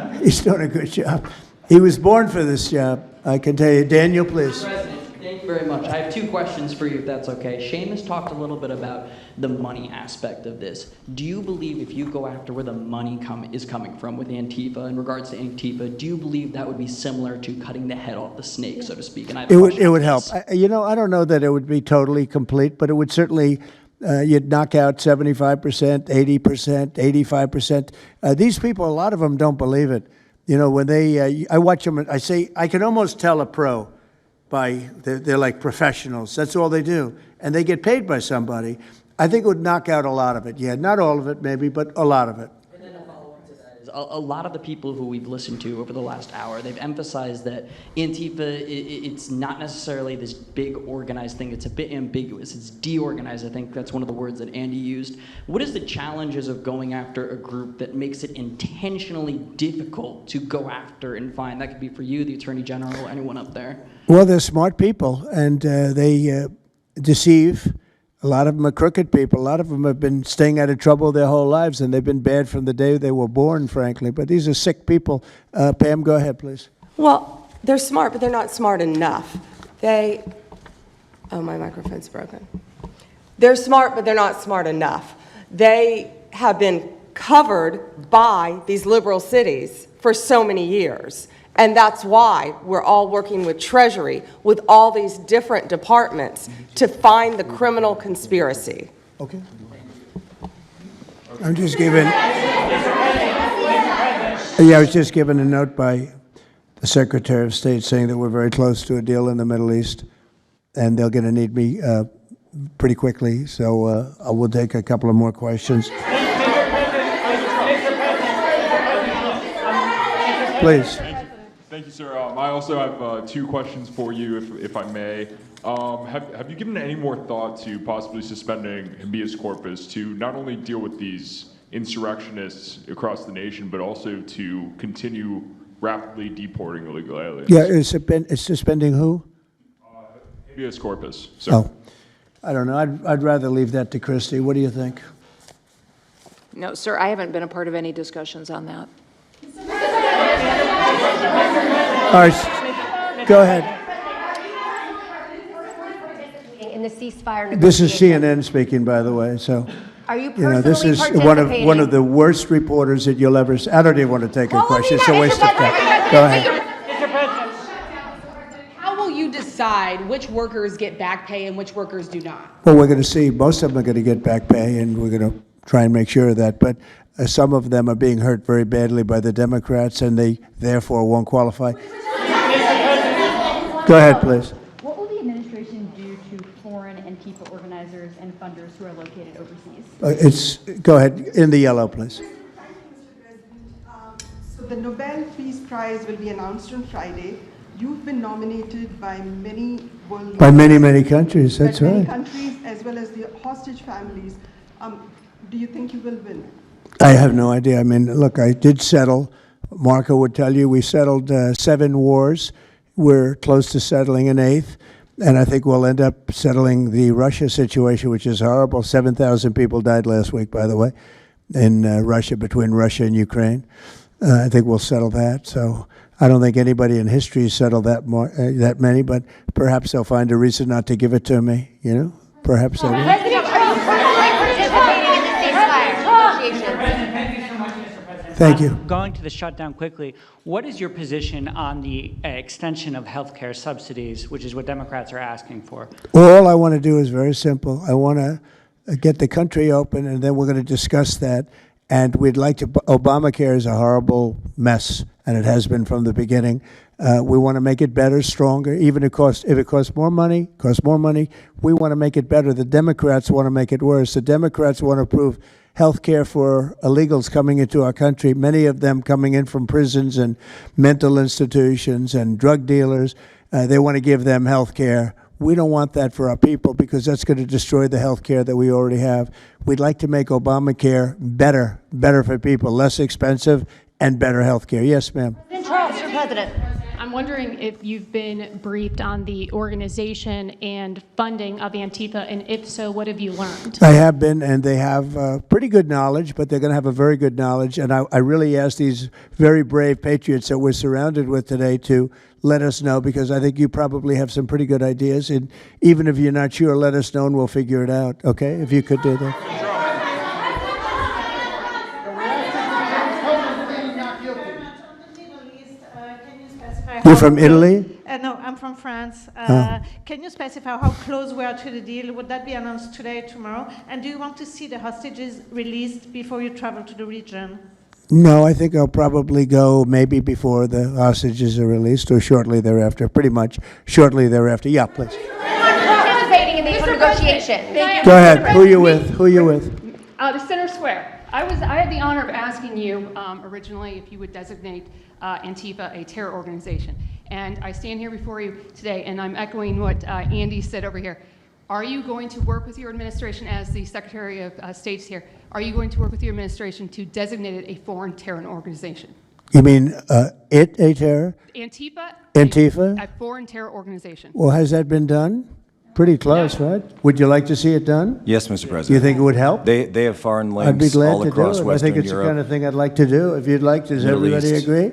leave. He's doing a good job. He was born for this job, I can tell you. Daniel, please. Mr. President, thank you very much. I have 2 questions for you, if that's okay. Seamus talked a little bit about the money aspect of this. Do you believe if you go after where the money is coming from with Antifa, in regards to Antifa, do you believe that would be similar to cutting the head off the snake, so to speak? And I have a question It on would help. this. I don't know that it would be totally complete, but it would certainly, you'd knock out 75%, 80%, 85%. These people, a lot of them don't believe it. You know, when I watch them, I say, I can almost tell a pro by, they're like professionals. That's all they do. And they get paid by somebody. I think it would knock out a lot of it. Yeah, not all of it maybe, but a lot of it. And then a follow-up to that is, a lot of the people who we've listened to over the last hour, they've emphasized that Antifa, it's not necessarily this big organized thing. It's a bit ambiguous. It's deorganized. I think that's one of the words that Andy used. What is the challenges of going after a group that makes it intentionally difficult to go after and find? That could be for you, the Attorney General, anyone up there. Well, they're smart people, and they deceive. A lot of them are crooked people. A lot of them have been staying out of trouble their whole lives, and they've been bad from the day they were born, frankly. But these are sick people. Pam, go ahead, please. Well, they're smart, but they're not smart enough. Oh, my microphone's broken. They're smart, but they're not smart enough. They have been covered by these liberal cities for so many years. And that's why we're all working with Treasury, with all these different departments, to find the criminal conspiracy. Okay. I'm just giving. Yeah, I was just given a note by the Secretary of State saying that we're very close to a deal in the Middle East, and they're going to need me pretty quickly. So I will take a couple of more questions. Please. Thank you, sir. I also have 2 questions for you, if I may. Have you given any more thought to possibly suspending habeas corpus to not only deal with these insurrectionists across the nation, but also to continue rapidly deporting illegal aliens? Yeah, it's suspending who? Habeas corpus, sir. Oh, I don't know. I'd rather leave that to Christy. What do you think? No, sir, I haven't been a part of any discussions on that. All right, go ahead. In the ceasefire This is CNN speaking, by the way. So, Are you this is one of the worst reporters that you'll ever see. I don't even want to take a question. It's a waste of time. Go ahead. How will you decide which workers get back pay and which workers do not? Well, we're going to see. Most of them are going to get back pay, and we're going to try and make sure of that. But some of them are being hurt very badly by the Democrats, and they therefore won't qualify. Go ahead, please. What will the administration do to foreign Antifa organizers and funders who are located overseas? Go ahead, in the yellow, please. So the Nobel Peace Prize will be announced on Friday. You've been nominated by many world By leaders, many countries, that's by many right. countries, as well as the hostage families. Do you think you will win? I have no idea. I mean, look, I did settle. Marco would tell you we settled 7 wars. We're close to settling an 8th. And I think we'll end up settling the Russia situation, which is horrible. 7,000 people died last week, by the way, in Russia, between Russia and Ukraine. I think we'll settle that. So I don't think anybody in history has settled that many, but perhaps they'll find a reason not to give it to me, you know? Perhaps they will. President Trump, participating in the ceasefire negotiations. Thank you. Going to the shutdown quickly, what is your position on the extension of health care subsidies, which is what Democrats are asking for? All I want to do is very simple. I want to get the country open, and then we're going to discuss that. And we'd like to, Obamacare is a horrible mess, and it has been from the beginning. We want to make it better, stronger, even if it costs more money, we want to make it better. The Democrats want to make it worse. The Democrats want to approve health care for illegals coming into our country, many of them coming in from prisons and mental institutions and drug dealers. They want to give them health care. We don't want that for our people because that's going to destroy the health care that we already have. We'd like to make Obamacare better for people, less expensive and better health care. Yes, ma'am. Mr. President, I'm wondering if you've been briefed on the organization and funding of Antifa, and if so, what have you learned? I have been, and they have pretty good knowledge, but they're going to have a very good knowledge. And I really ask these very brave patriots that we're surrounded with today to let us know, because I think you probably have some pretty good ideas. And even if you're not sure, let us know and we'll figure it out, okay? If you could do that. You're from Italy? No, I'm from France. Oh. Can you specify how close we are to the deal? Would that be announced today, tomorrow? And do you want to see the hostages released before you travel to the region? No, I think I'll probably go maybe before the hostages are released or shortly thereafter, pretty much shortly thereafter. Yeah, please. Participating in these negotiations. Go ahead. Who you with? Who you with? The Center Square. I had the honor of asking you originally if you would designate Antifa a terror organization. And I stand here before you today, and I'm echoing what Andy said over here. Are you going to work with your administration, as the Secretary of State's here, are you going to work with your administration to designate it a foreign terror organization? You mean it a terror? Antifa? Antifa? A foreign terror organization. Well, has that been done? Pretty close, right? Would you like to see it done? Yes, Mr. President. Do you think it would help? They have foreign links I'd be glad all to across do it. I Western think it's Europe. the kind of thing I'd like to do. If you'd like, does Middle everybody East. agree?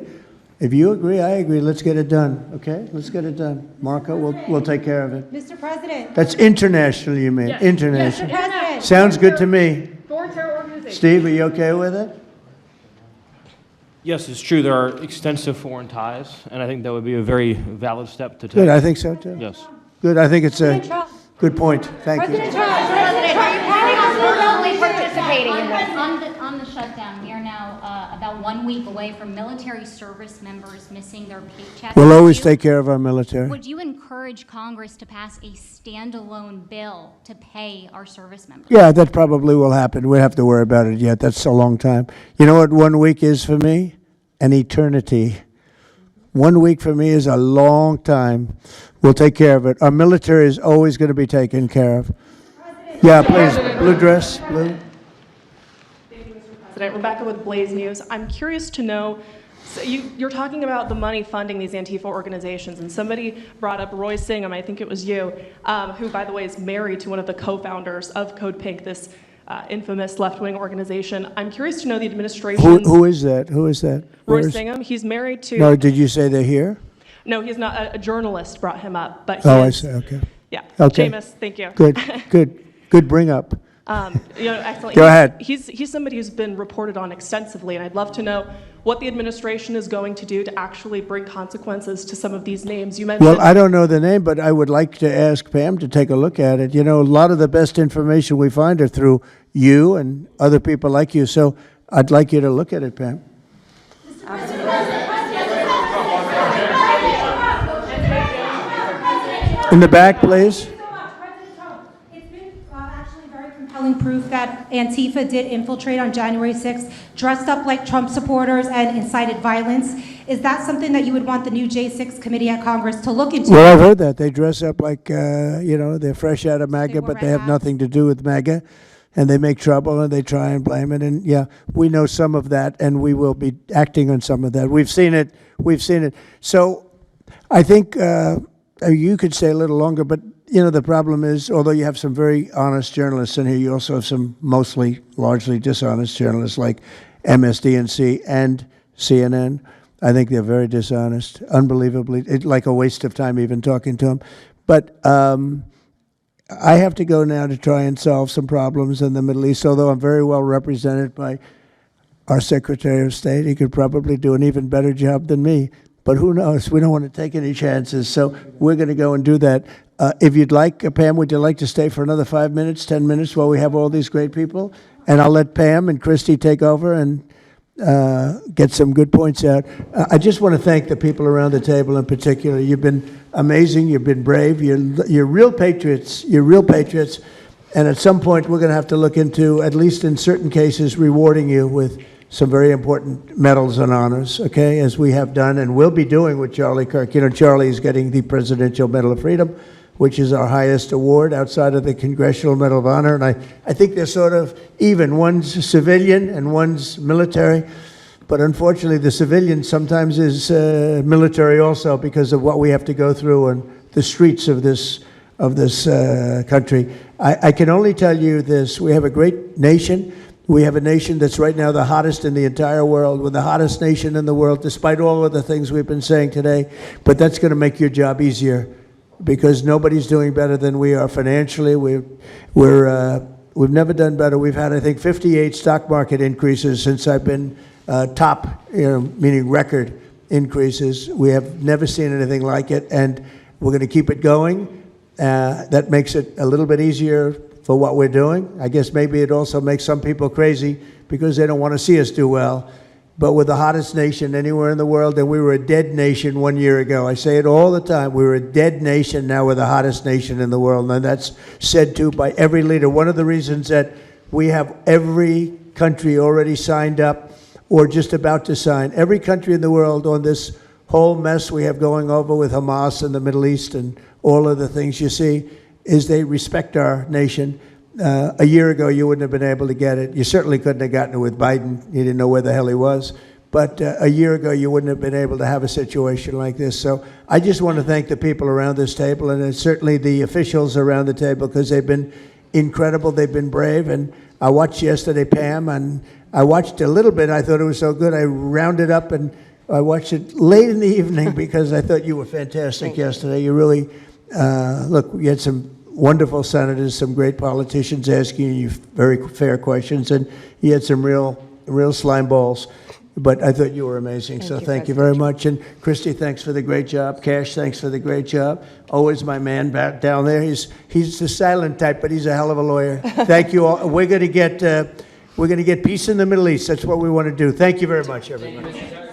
If you agree, I agree. Let's get it done, okay? Let's get it done. Marco, we'll take care of it. Mr. President. That's international, you mean? Yes. International. Mr. President. Sounds good to me. Foreign terror organization. Steve, are you okay with it? Yes, it's true. There are extensive foreign ties, and I think that would be a very valid step to take. Good, I think so too. Yes. Good, I think it's a good point. Thank you. President, are you planning on personally participating in this? On the shutdown, we are now about 1 week away from military service members missing their paychecks. We'll always take care of our military. Would you encourage Congress to pass a standalone bill to pay our service members? Yeah, that probably will happen. We don't have to worry about it yet. That's a long time. You know what 1 week is for me? An eternity. 1 week for me is a long time. We'll take care of it. Our military is always going to be taken care of. Yeah, please. Blue dress, blue. President, Rebecca with Blaze News. I'm curious to know, so you're talking about the money funding these Antifa organizations, and somebody brought up Roy Singham, I think it was you, who, by the way, is married to one of the co-founders of Code Pink, this infamous left-wing organization. I'm curious to know the administration. Who is that? Who is that? Roy Where's- Singham. He's married to. No, did you say they're here? No, he's not. A journalist brought him up, but he Oh, I is- see. Okay. Yeah. Okay. Seamus, thank you. Good bring up. Excellent. Go ahead. He's somebody who's been reported on extensively, and I'd love to know what the administration is going to do to actually bring consequences to some of these names. You mentioned. Well, I don't know the name, but I would like to ask Pam to take a look at it. You know, a lot of the best information we find are through you and other people like you, so I'd like you to look at it, Pam. In the back, please. Compelling proof that Antifa did infiltrate on January 6th, dressed up like Trump supporters and incited violence. Is that something that you would want the new J6 committee at Congress to look into? Well, I've heard that. They dress up like, they're fresh out of MAGA, but they have nothing to do with MAGA. And they make trouble and they try and blame it. And yeah, we know some of that and we will be acting on some of that. We've seen it. So I think you could stay a little longer, but the problem is, although you have some very honest journalists in here, you also have some largely dishonest journalists like MSDNC and CNN. I think they're very dishonest, unbelievably. It's like a waste of time even talking to them. But I have to go now to try and solve some problems in the Middle East, although I'm very well represented by our Secretary of State. He could probably do an even better job than me, but who knows? We don't want to take any chances, so we're going to go and do that. If you'd like, Pam, would you like to stay for another 5 minutes, 10 minutes while we have all these great people? And I'll let Pam and Christy take over and get some good points out. I just want to thank the people around the table in particular. You've been amazing. You've been brave. You're real patriots. You're real patriots. And at some point, we're going to have to look into, at least in certain cases, rewarding you with some very important medals and honors, okay, as we have done and will be doing with Charlie Kirk. Charlie is getting the Presidential Medal of Freedom, which is our highest award outside of the Congressional Medal of Honor. And I think they're sort of even. One's civilian and one's military. But unfortunately, the civilian sometimes is military also because of what we have to go through on the streets of this country. I can only tell you this. We have a great nation. We have a nation that's right now the hottest in the entire world. We're the hottest nation in the world, despite all of the things we've been saying today. But that's going to make your job easier, because nobody's doing better than we are financially. We've never done better. We've had, I think, 58 stock market increases since I've been top, meaning record increases. We have never seen anything like it, and we're going to keep it going. That makes it a little bit easier for what we're doing. I guess maybe it also makes some people crazy because they don't want to see us do well. But we're the hottest nation anywhere in the world, and we were a dead nation 1 year ago. I say it all the time. We were a dead nation. Now we're the hottest nation in the world, and that's said to by every leader. One of the reasons that we have every country already signed up or just about to sign, every country in the world on this whole mess we have going over with Hamas in the Middle East and all of the things you see, is they respect our nation. A year ago, you wouldn't have been able to get it. You certainly couldn't have gotten it with Biden. You didn't know where the hell he was. But a year ago, you wouldn't have been able to have a situation like this. So I just want to thank the people around this table, and certainly the officials around the table, because they've been incredible. They've been brave. And I watched yesterday, Pam, and I watched a little bit. I thought it was so good. I rounded up, and I watched it late in the evening because I thought you were fantastic yesterday. You really, look, you had some wonderful senators, some great politicians asking you very fair questions, and you had some real slime balls. But I thought you were amazing, so thank you very much. And Christy, thanks for the great job. Cash, thanks for the great job. Always my man back down there. He's the silent type, but he's a hell of a lawyer. Thank you all. We're going to get peace in the Middle East. That's what we want to do. Thank you very much, everybody.